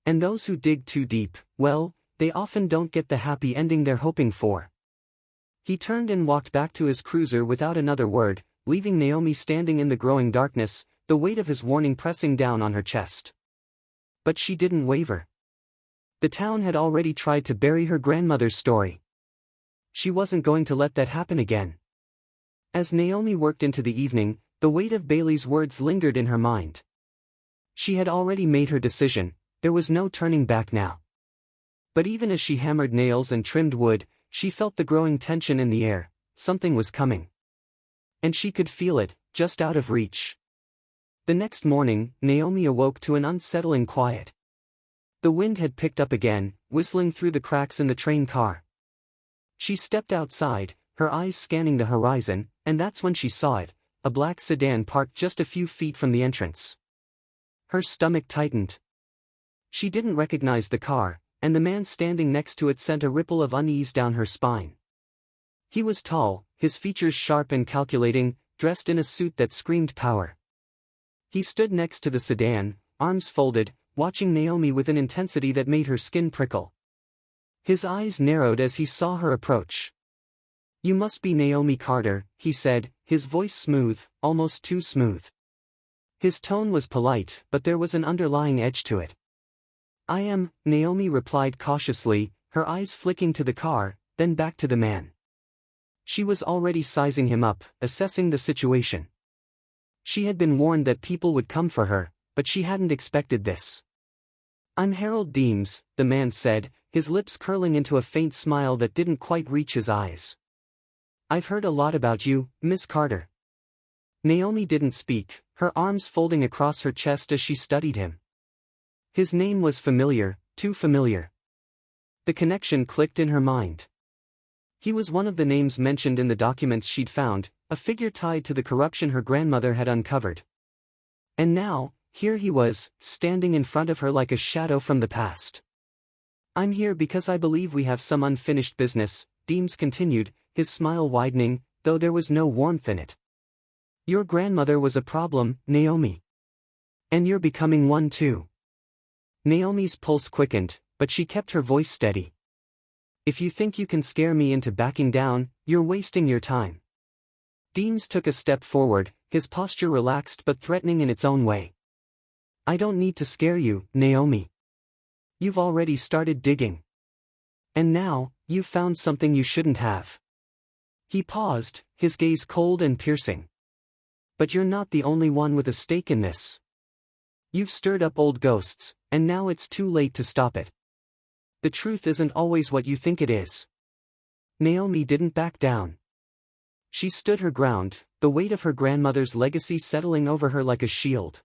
And those who dig too deep, well, they often don't get the happy ending they're hoping for. He turned and walked back to his cruiser without another word, leaving Naomi standing in the growing darkness, the weight of his warning pressing down on her chest. But she didn't waver. The town had already tried to bury her grandmother's story. She wasn't going to let that happen again. As Naomi worked into the evening, the weight of Bailey's words lingered in her mind. She had already made her decision, there was no turning back now. But even as she hammered nails and trimmed wood, she felt the growing tension in the air, something was coming. And she could feel it, just out of reach. The next morning, Naomi awoke to an unsettling quiet. The wind had picked up again, whistling through the cracks in the train car. She stepped outside, her eyes scanning the horizon, and that's when she saw it, a black sedan parked just a few feet from the entrance. Her stomach tightened. She didn't recognize the car, and the man standing next to it sent a ripple of unease down her spine. He was tall, his features sharp and calculating, dressed in a suit that screamed power. He stood next to the sedan, arms folded, watching Naomi with an intensity that made her skin prickle. His eyes narrowed as he saw her approach. You must be Naomi Carter, he said, his voice smooth, almost too smooth. His tone was polite, but there was an underlying edge to it. I am, Naomi replied cautiously, her eyes flicking to the car, then back to the man. She was already sizing him up, assessing the situation. She had been warned that people would come for her, but she hadn't expected this. I'm Harold Deems, the man said, his lips curling into a faint smile that didn't quite reach his eyes. I've heard a lot about you, Miss Carter. Naomi didn't speak, her arms folding across her chest as she studied him. His name was familiar, too familiar. The connection clicked in her mind. He was one of the names mentioned in the documents she'd found, a figure tied to the corruption her grandmother had uncovered. And now, here he was, standing in front of her like a shadow from the past. I'm here because I believe we have some unfinished business, Deems continued, his smile widening, though there was no warmth in it. Your grandmother was a problem, Naomi. And you're becoming one too. Naomi's pulse quickened, but she kept her voice steady. If you think you can scare me into backing down, you're wasting your time. Deems took a step forward, his posture relaxed but threatening in its own way. I don't need to scare you, Naomi. You've already started digging. And now, you've found something you shouldn't have. He paused, his gaze cold and piercing. But you're not the only one with a stake in this. You've stirred up old ghosts, and now it's too late to stop it. The truth isn't always what you think it is. Naomi didn't back down. She stood her ground, the weight of her grandmother's legacy settling over her like a shield.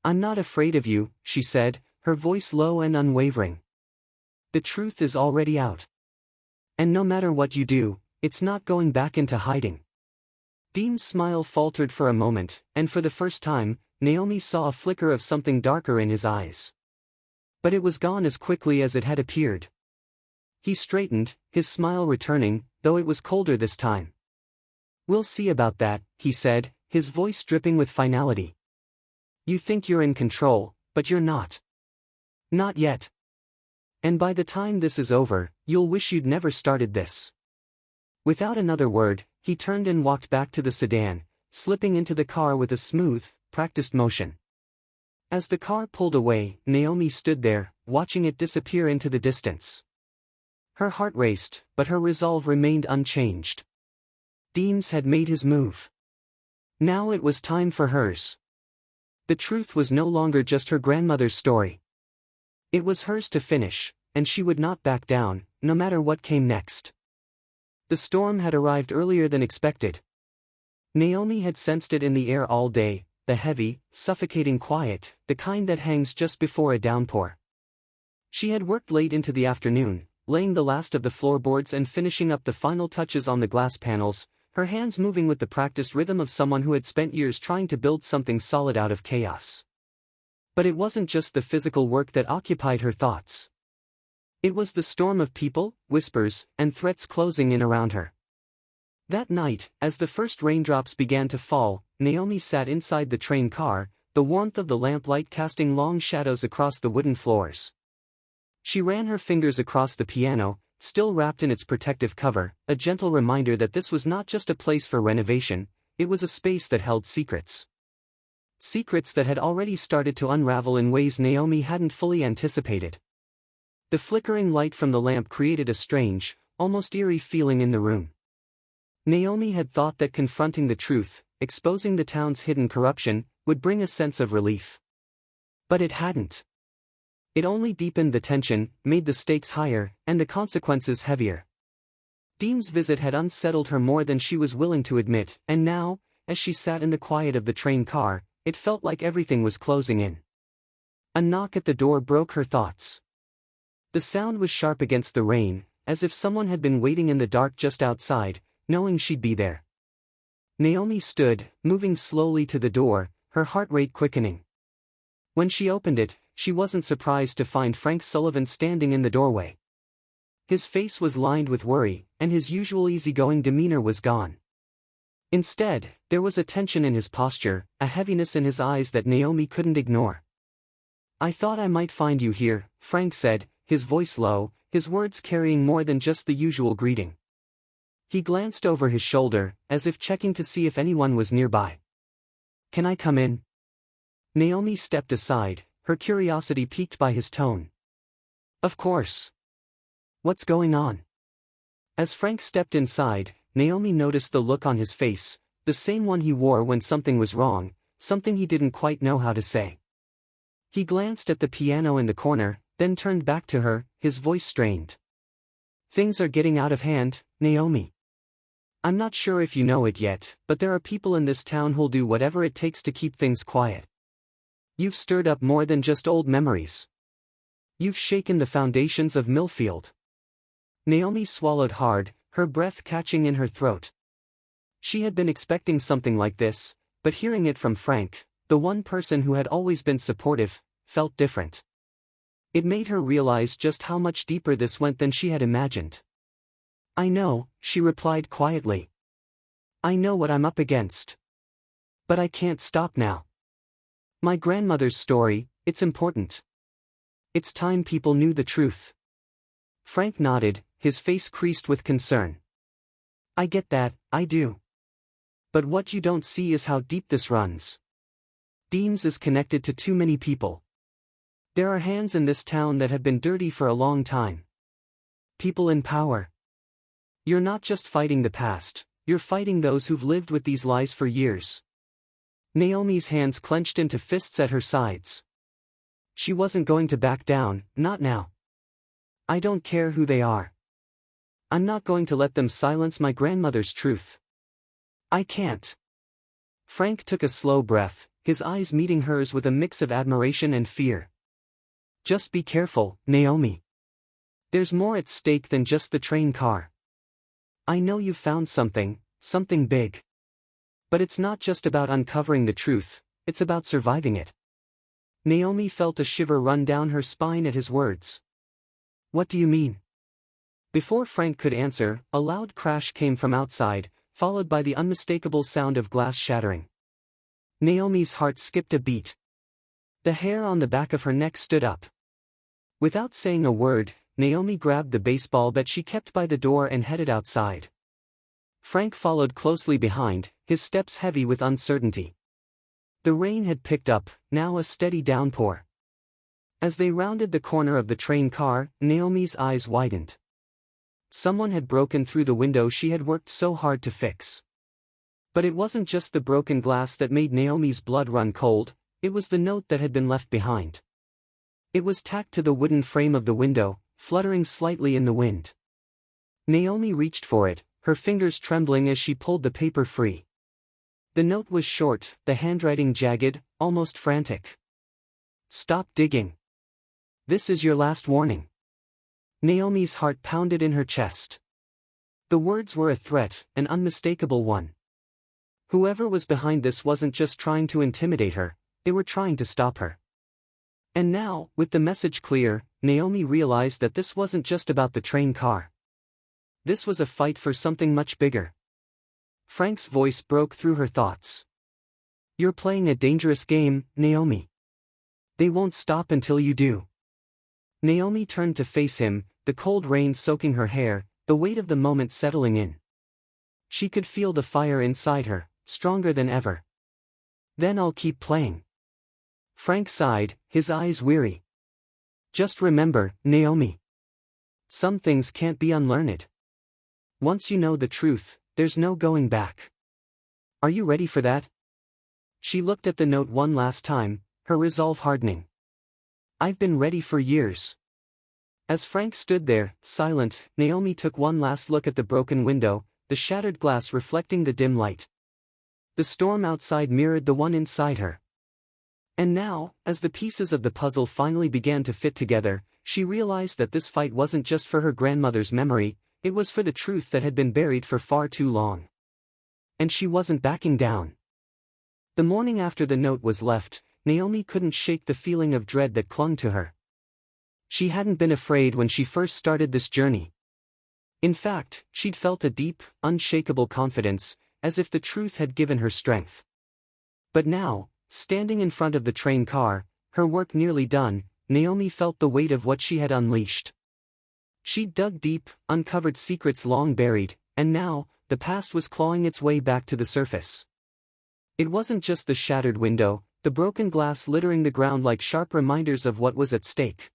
I'm not afraid of you, she said, her voice low and unwavering. The truth is already out. And no matter what you do, it's not going back into hiding. Deem's smile faltered for a moment, and for the first time, Naomi saw a flicker of something darker in his eyes. But it was gone as quickly as it had appeared. He straightened, his smile returning, though it was colder this time. We'll see about that, he said, his voice dripping with finality. You think you're in control, but you're not. Not yet. And by the time this is over, you'll wish you'd never started this. Without another word, he turned and walked back to the sedan, slipping into the car with a smooth, practiced motion. As the car pulled away, Naomi stood there, watching it disappear into the distance. Her heart raced, but her resolve remained unchanged. Deems had made his move. Now it was time for hers. The truth was no longer just her grandmother's story. It was hers to finish, and she would not back down, no matter what came next. The storm had arrived earlier than expected. Naomi had sensed it in the air all day, the heavy, suffocating quiet, the kind that hangs just before a downpour. She had worked late into the afternoon, laying the last of the floorboards and finishing up the final touches on the glass panels, her hands moving with the practiced rhythm of someone who had spent years trying to build something solid out of chaos. But it wasn't just the physical work that occupied her thoughts. It was the storm of people, whispers, and threats closing in around her. That night, as the first raindrops began to fall, Naomi sat inside the train car, the warmth of the lamplight casting long shadows across the wooden floors. She ran her fingers across the piano, still wrapped in its protective cover, a gentle reminder that this was not just a place for renovation, it was a space that held secrets. Secrets that had already started to unravel in ways Naomi hadn't fully anticipated. The flickering light from the lamp created a strange, almost eerie feeling in the room. Naomi had thought that confronting the truth, exposing the town's hidden corruption, would bring a sense of relief. But it hadn't. It only deepened the tension, made the stakes higher, and the consequences heavier. Deem's visit had unsettled her more than she was willing to admit, and now, as she sat in the quiet of the train car, it felt like everything was closing in. A knock at the door broke her thoughts. The sound was sharp against the rain, as if someone had been waiting in the dark just outside, knowing she'd be there. Naomi stood, moving slowly to the door, her heart rate quickening. When she opened it, she wasn't surprised to find Frank Sullivan standing in the doorway. His face was lined with worry, and his usual easygoing demeanor was gone. Instead, there was a tension in his posture, a heaviness in his eyes that Naomi couldn't ignore. "I thought I might find you here," Frank said, his voice low, his words carrying more than just the usual greeting. He glanced over his shoulder, as if checking to see if anyone was nearby. "Can I come in?" Naomi stepped aside, her curiosity piqued by his tone. "Of course. What's going on?" As Frank stepped inside, Naomi noticed the look on his face, the same one he wore when something was wrong, something he didn't quite know how to say. He glanced at the piano in the corner, then turned back to her, his voice strained. "Things are getting out of hand, Naomi. I'm not sure if you know it yet, but there are people in this town who'll do whatever it takes to keep things quiet. You've stirred up more than just old memories. You've shaken the foundations of Millfield." Naomi swallowed hard, her breath catching in her throat. She had been expecting something like this, but hearing it from Frank, the one person who had always been supportive, felt different. It made her realize just how much deeper this went than she had imagined. "I know," she replied quietly. "I know what I'm up against. But I can't stop now. My grandmother's story, it's important. It's time people knew the truth." Frank nodded, his face creased with concern. "I get that, I do. But what you don't see is how deep this runs. Deems is connected to too many people. There are hands in this town that have been dirty for a long time. People in power. You're not just fighting the past, you're fighting those who've lived with these lies for years." Naomi's hands clenched into fists at her sides. She wasn't going to back down, not now. "I don't care who they are. I'm not going to let them silence my grandmother's truth. I can't." Frank took a slow breath, his eyes meeting hers with a mix of admiration and fear. "Just be careful, Naomi. There's more at stake than just the train car. I know you've found something big. But it's not just about uncovering the truth, it's about surviving it." Naomi felt a shiver run down her spine at his words. "What do you mean?" Before Frank could answer, a loud crash came from outside, followed by the unmistakable sound of glass shattering. Naomi's heart skipped a beat. The hair on the back of her neck stood up. Without saying a word, Naomi grabbed the baseball bat she kept by the door and headed outside. Frank followed closely behind, his steps heavy with uncertainty. The rain had picked up, now a steady downpour. As they rounded the corner of the train car, Naomi's eyes widened. Someone had broken through the window she had worked so hard to fix. But it wasn't just the broken glass that made Naomi's blood run cold, it was the note that had been left behind. It was tacked to the wooden frame of the window, fluttering slightly in the wind. Naomi reached for it, her fingers trembling as she pulled the paper free. The note was short, the handwriting jagged, almost frantic. "Stop digging. This is your last warning." Naomi's heart pounded in her chest. The words were a threat, an unmistakable one. Whoever was behind this wasn't just trying to intimidate her, they were trying to stop her. And now, with the message clear, Naomi realized that this wasn't just about the train car. This was a fight for something much bigger. Frank's voice broke through her thoughts. "You're playing a dangerous game, Naomi. They won't stop until you do." Naomi turned to face him, the cold rain soaking her hair, the weight of the moment settling in. She could feel the fire inside her, stronger than ever. "Then I'll keep playing." Frank sighed, his eyes weary. "Just remember, Naomi. Some things can't be unlearned. Once you know the truth, there's no going back. Are you ready for that?" She looked at the note one last time, her resolve hardening. "I've been ready for years." As Frank stood there, silent, Naomi took one last look at the broken window, the shattered glass reflecting the dim light. The storm outside mirrored the one inside her. And now, as the pieces of the puzzle finally began to fit together, she realized that this fight wasn't just for her grandmother's memory, it was for the truth that had been buried for far too long. And she wasn't backing down. The morning after the note was left, Naomi couldn't shake the feeling of dread that clung to her. She hadn't been afraid when she first started this journey. In fact, she'd felt a deep, unshakable confidence, as if the truth had given her strength. But now, standing in front of the train car, her work nearly done, Naomi felt the weight of what she had unleashed. She'd dug deep, uncovered secrets long buried, and now, the past was clawing its way back to the surface. It wasn't just the shattered window, the broken glass littering the ground like sharp reminders of what was at stake.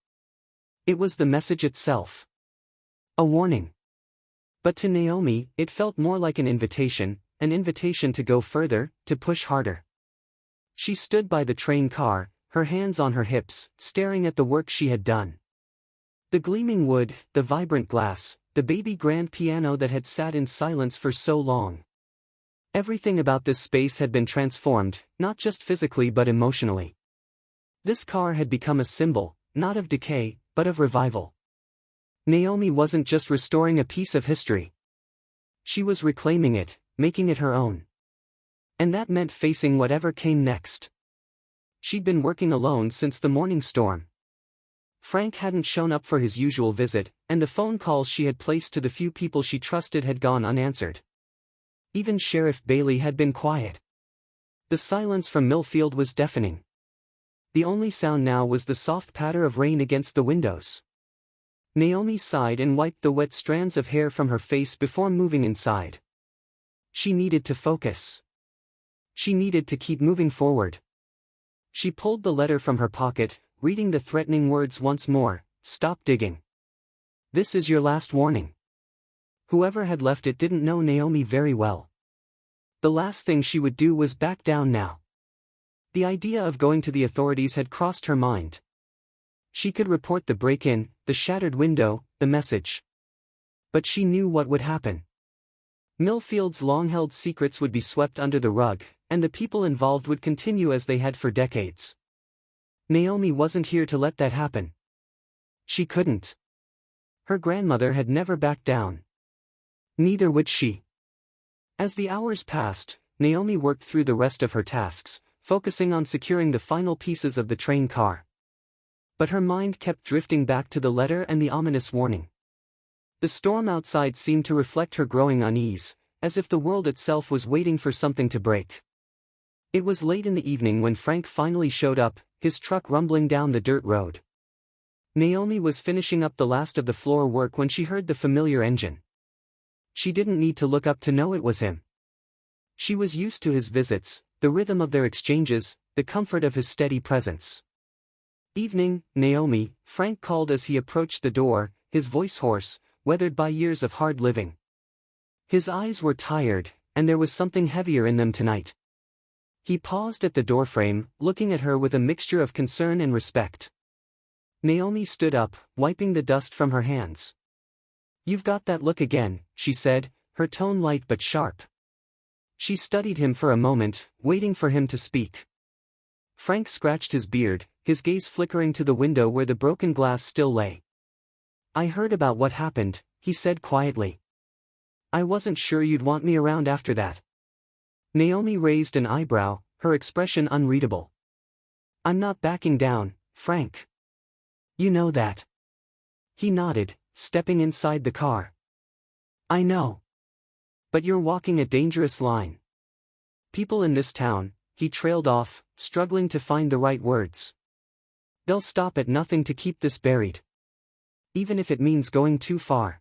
It was the message itself. A warning. But to Naomi, it felt more like an invitation to go further, to push harder. She stood by the train car, her hands on her hips, staring at the work she had done. The gleaming wood, the vibrant glass, the baby grand piano that had sat in silence for so long. Everything about this space had been transformed, not just physically but emotionally. This car had become a symbol, not of decay, but of revival. Naomi wasn't just restoring a piece of history. She was reclaiming it, making it her own. And that meant facing whatever came next. She'd been working alone since the morning storm. Frank hadn't shown up for his usual visit, and the phone calls she had placed to the few people she trusted had gone unanswered. Even Sheriff Bailey had been quiet. The silence from Millfield was deafening. The only sound now was the soft patter of rain against the windows. Naomi sighed and wiped the wet strands of hair from her face before moving inside. She needed to focus. She needed to keep moving forward. She pulled the letter from her pocket, reading the threatening words once more, "Stop digging. This is your last warning." Whoever had left it didn't know Naomi very well. The last thing she would do was back down now. The idea of going to the authorities had crossed her mind. She could report the break-in, the shattered window, the message. But she knew what would happen. Millfield's long-held secrets would be swept under the rug, and the people involved would continue as they had for decades. Naomi wasn't here to let that happen. She couldn't. Her grandmother had never backed down. Neither would she. As the hours passed, Naomi worked through the rest of her tasks, focusing on securing the final pieces of the train car. But her mind kept drifting back to the letter and the ominous warning. The storm outside seemed to reflect her growing unease, as if the world itself was waiting for something to break. It was late in the evening when Frank finally showed up, his truck rumbling down the dirt road. Naomi was finishing up the last of the floor work when she heard the familiar engine. She didn't need to look up to know it was him. She was used to his visits, the rhythm of their exchanges, the comfort of his steady presence. "Evening, Naomi," Frank called as he approached the door, his voice hoarse, weathered by years of hard living. His eyes were tired, and there was something heavier in them tonight. He paused at the doorframe, looking at her with a mixture of concern and respect. Naomi stood up, wiping the dust from her hands. "You've got that look again," she said, her tone light but sharp. She studied him for a moment, waiting for him to speak. Frank scratched his beard, his gaze flickering to the window where the broken glass still lay. "I heard about what happened," he said quietly. I wasn't sure you'd want me around after that. Naomi raised an eyebrow, her expression unreadable. I'm not backing down, Frank. You know that. He nodded, stepping inside the car. I know. But you're walking a dangerous line. People in this town, he trailed off, struggling to find the right words. They'll stop at nothing to keep this buried. Even if it means going too far.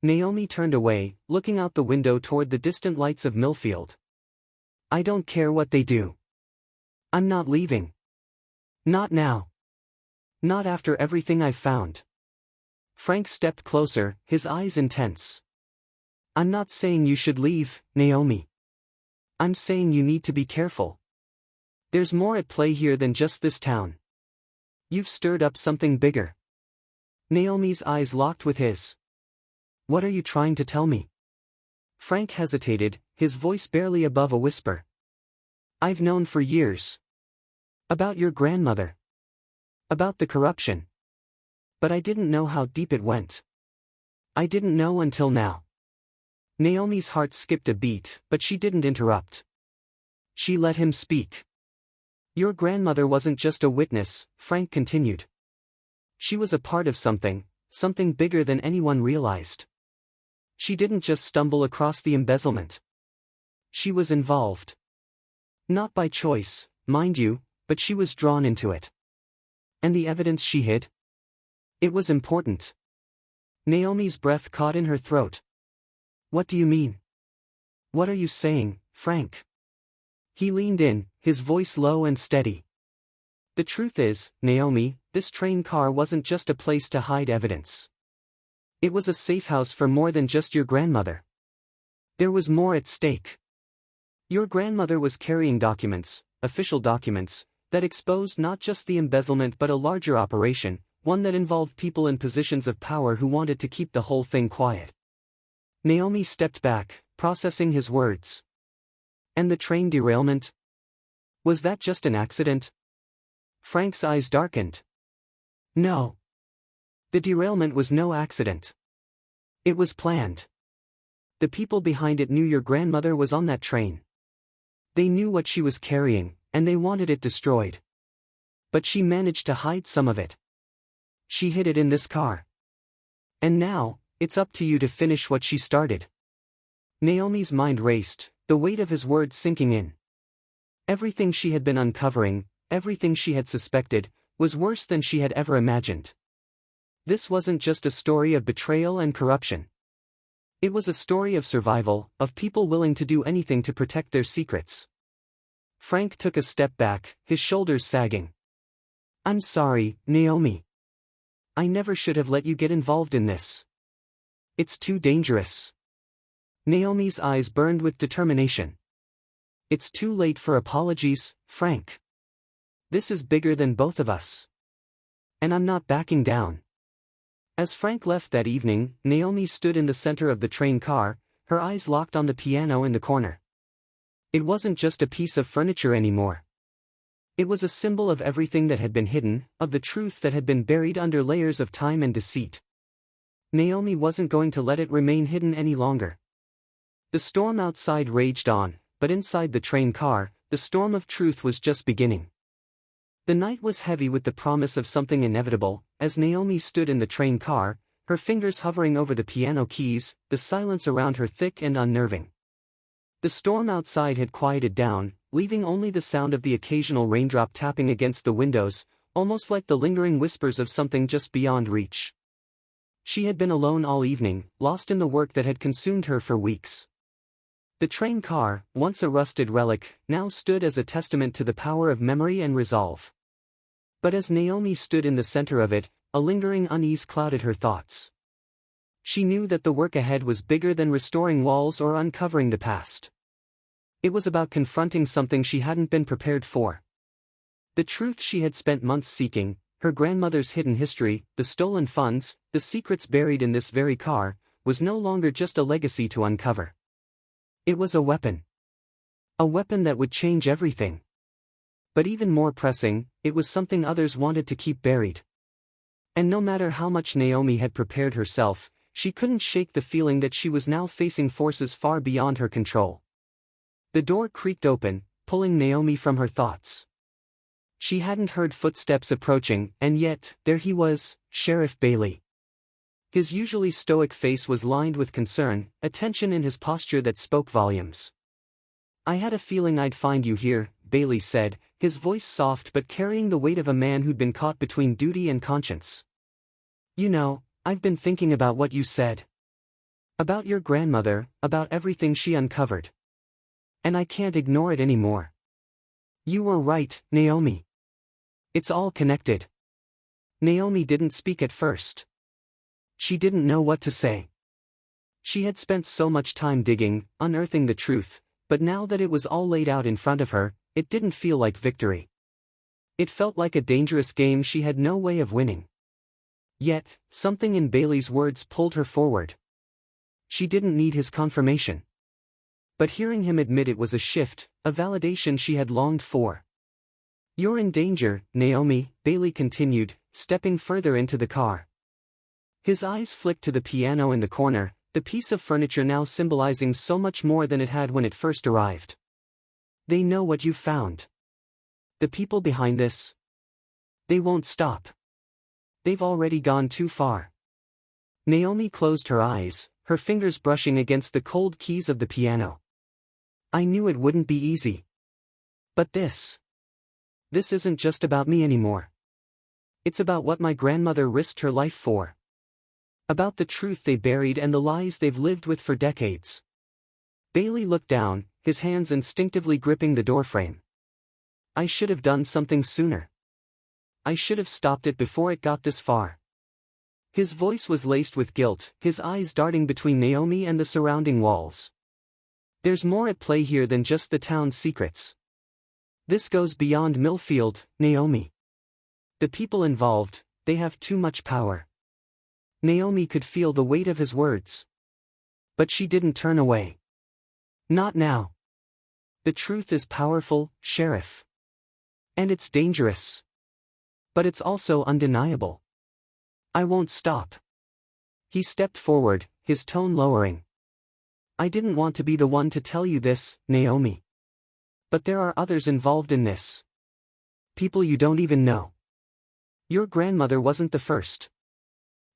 Naomi turned away, looking out the window toward the distant lights of Millfield. I don't care what they do. I'm not leaving. Not now. Not after everything I've found. Frank stepped closer, his eyes intense. I'm not saying you should leave, Naomi. I'm saying you need to be careful. There's more at play here than just this town. You've stirred up something bigger. Naomi's eyes locked with his. What are you trying to tell me? Frank hesitated, his voice barely above a whisper. I've known for years. About your grandmother. About the corruption. But I didn't know how deep it went. I didn't know until now. Naomi's heart skipped a beat, but she didn't interrupt. She let him speak. Your grandmother wasn't just a witness, Frank continued. She was a part of something bigger than anyone realized. She didn't just stumble across the embezzlement. She was involved. Not by choice, mind you, but she was drawn into it. And the evidence she hid? It was important. Naomi's breath caught in her throat. What do you mean? What are you saying, Frank? He leaned in, his voice low and steady. The truth is, Naomi, this train car wasn't just a place to hide evidence. It was a safe house for more than just your grandmother. There was more at stake. Your grandmother was carrying documents, official documents, that exposed not just the embezzlement but a larger operation, one that involved people in positions of power who wanted to keep the whole thing quiet. Naomi stepped back, processing his words. And the train derailment? Was that just an accident? Frank's eyes darkened. No. The derailment was no accident. It was planned. The people behind it knew your grandmother was on that train. They knew what she was carrying, and they wanted it destroyed. But she managed to hide some of it. She hid it in this car. And now, it's up to you to finish what she started. Naomi's mind raced, the weight of his words sinking in. Everything she had been uncovering, everything she had suspected, was worse than she had ever imagined. This wasn't just a story of betrayal and corruption. It was a story of survival, of people willing to do anything to protect their secrets. Frank took a step back, his shoulders sagging. I'm sorry, Naomi. I never should have let you get involved in this. It's too dangerous. Naomi's eyes burned with determination. It's too late for apologies, Frank. This is bigger than both of us. And I'm not backing down. As Frank left that evening, Naomi stood in the center of the train car, her eyes locked on the piano in the corner. It wasn't just a piece of furniture anymore. It was a symbol of everything that had been hidden, of the truth that had been buried under layers of time and deceit. Naomi wasn't going to let it remain hidden any longer. The storm outside raged on, but inside the train car, the storm of truth was just beginning. The night was heavy with the promise of something inevitable. As Naomi stood in the train car, her fingers hovering over the piano keys, the silence around her thick and unnerving. The storm outside had quieted down, leaving only the sound of the occasional raindrop tapping against the windows, almost like the lingering whispers of something just beyond reach. She had been alone all evening, lost in the work that had consumed her for weeks. The train car, once a rusted relic, now stood as a testament to the power of memory and resolve. But as Naomi stood in the center of it, a lingering unease clouded her thoughts. She knew that the work ahead was bigger than restoring walls or uncovering the past. It was about confronting something she hadn't been prepared for. The truth she had spent months seeking, her grandmother's hidden history, the stolen funds, the secrets buried in this very car, was no longer just a legacy to uncover. It was a weapon. A weapon that would change everything. But even more pressing, it was something others wanted to keep buried. And no matter how much Naomi had prepared herself, she couldn't shake the feeling that she was now facing forces far beyond her control. The door creaked open, pulling Naomi from her thoughts. She hadn't heard footsteps approaching, and yet, there he was, Sheriff Bailey. His usually stoic face was lined with concern, a tension in his posture that spoke volumes. "I had a feeling I'd find you here," Bailey said, his voice soft but carrying the weight of a man who'd been caught between duty and conscience. "You know, I've been thinking about what you said. About your grandmother, about everything she uncovered. And I can't ignore it anymore. You were right, Naomi. It's all connected." Naomi didn't speak at first. She didn't know what to say. She had spent so much time digging, unearthing the truth, but now that it was all laid out in front of her, it didn't feel like victory. It felt like a dangerous game she had no way of winning. Yet, something in Bailey's words pulled her forward. She didn't need his confirmation. But hearing him admit it was a shift, a validation she had longed for. "You're in danger, Naomi," Bailey continued, stepping further into the car. His eyes flicked to the piano in the corner, the piece of furniture now symbolizing so much more than it had when it first arrived. "They know what you found. The people behind this. They won't stop. They've already gone too far." Naomi closed her eyes, her fingers brushing against the cold keys of the piano. "I knew it wouldn't be easy. But this isn't just about me anymore. It's about what my grandmother risked her life for. About the truth they buried and the lies they've lived with for decades." Bailey looked down, his hands instinctively gripping the doorframe. "I should have done something sooner. I should have stopped it before it got this far." His voice was laced with guilt, his eyes darting between Naomi and the surrounding walls. "There's more at play here than just the town's secrets. This goes beyond Millfield, Naomi. The people involved, they have too much power." Naomi could feel the weight of his words. But she didn't turn away. "Not now. The truth is powerful, Sheriff. And it's dangerous. But it's also undeniable. I won't stop." He stepped forward, his tone lowering. "I didn't want to be the one to tell you this, Naomi. But there are others involved in this. People you don't even know. Your grandmother wasn't the first.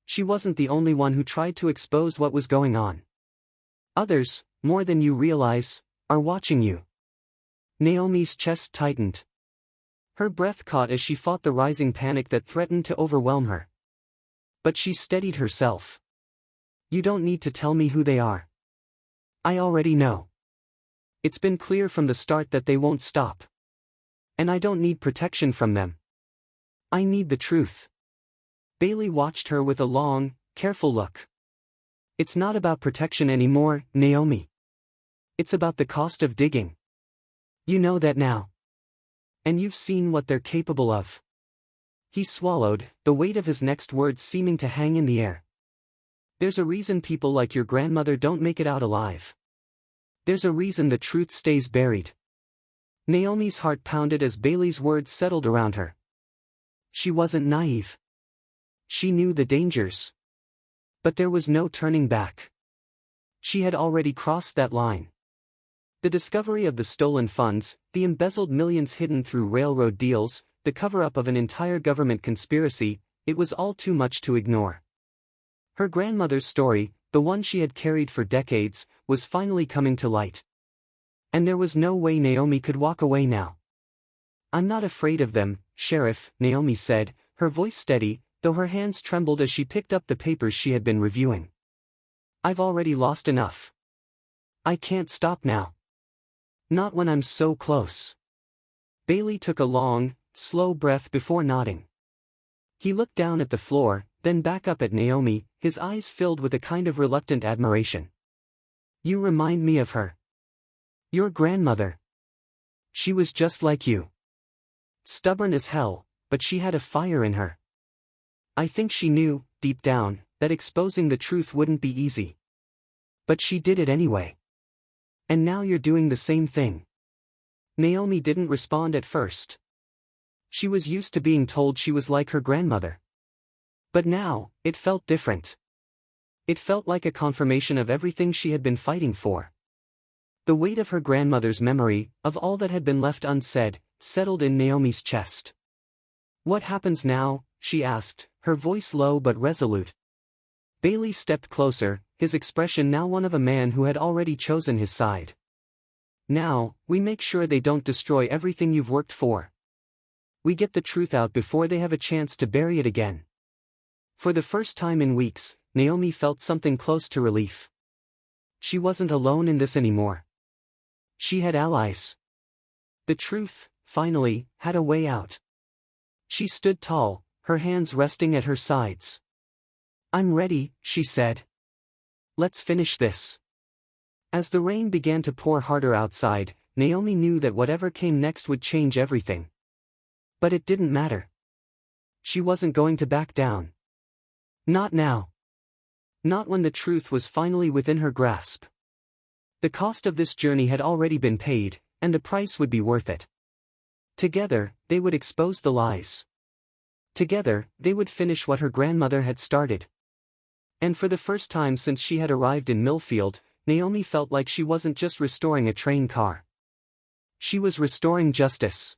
She wasn't the only one who tried to expose what was going on. Others, more than you realize, are watching you." Naomi's chest tightened. Her breath caught as she fought the rising panic that threatened to overwhelm her. But she steadied herself. "You don't need to tell me who they are. I already know. It's been clear from the start that they won't stop. And I don't need protection from them. I need the truth." Bailey watched her with a long, careful look. "It's not about protection anymore, Naomi. It's about the cost of digging. You know that now. And you've seen what they're capable of." He swallowed, the weight of his next words seeming to hang in the air. "There's a reason people like your grandmother don't make it out alive. There's a reason the truth stays buried." Naomi's heart pounded as Bailey's words settled around her. She wasn't naive. She knew the dangers. But there was no turning back. She had already crossed that line. The discovery of the stolen funds, the embezzled millions hidden through railroad deals, the cover-up of an entire government conspiracy, it was all too much to ignore. Her grandmother's story, the one she had carried for decades, was finally coming to light. And there was no way Naomi could walk away now. "I'm not afraid of them, Sheriff," Naomi said, her voice steady, though her hands trembled as she picked up the papers she had been reviewing. "I've already lost enough. I can't stop now. Not when I'm so close." Bailey took a long, slow breath before nodding. He looked down at the floor, then back up at Naomi, his eyes filled with a kind of reluctant admiration. "You remind me of her. Your grandmother. She was just like you. Stubborn as hell, but she had a fire in her. I think she knew, deep down, that exposing the truth wouldn't be easy. But she did it anyway. And now you're doing the same thing." Naomi didn't respond at first. She was used to being told she was like her grandmother. But now, it felt different. It felt like a confirmation of everything she had been fighting for. The weight of her grandmother's memory, of all that had been left unsaid, settled in Naomi's chest. "What happens now?" she asked, her voice low but resolute. Bailey stepped closer, his expression now one of a man who had already chosen his side. "Now, we make sure they don't destroy everything you've worked for. We get the truth out before they have a chance to bury it again." For the first time in weeks, Naomi felt something close to relief. She wasn't alone in this anymore. She had allies. The truth, finally, had a way out. She stood tall, her hands resting at her sides. "I'm ready," she said. "Let's finish this." As the rain began to pour harder outside, Naomi knew that whatever came next would change everything. But it didn't matter. She wasn't going to back down. Not now. Not when the truth was finally within her grasp. The cost of this journey had already been paid, and the price would be worth it. Together, they would expose the lies. Together, they would finish what her grandmother had started. And for the first time since she had arrived in Millfield, Naomi felt like she wasn't just restoring a train car. She was restoring justice.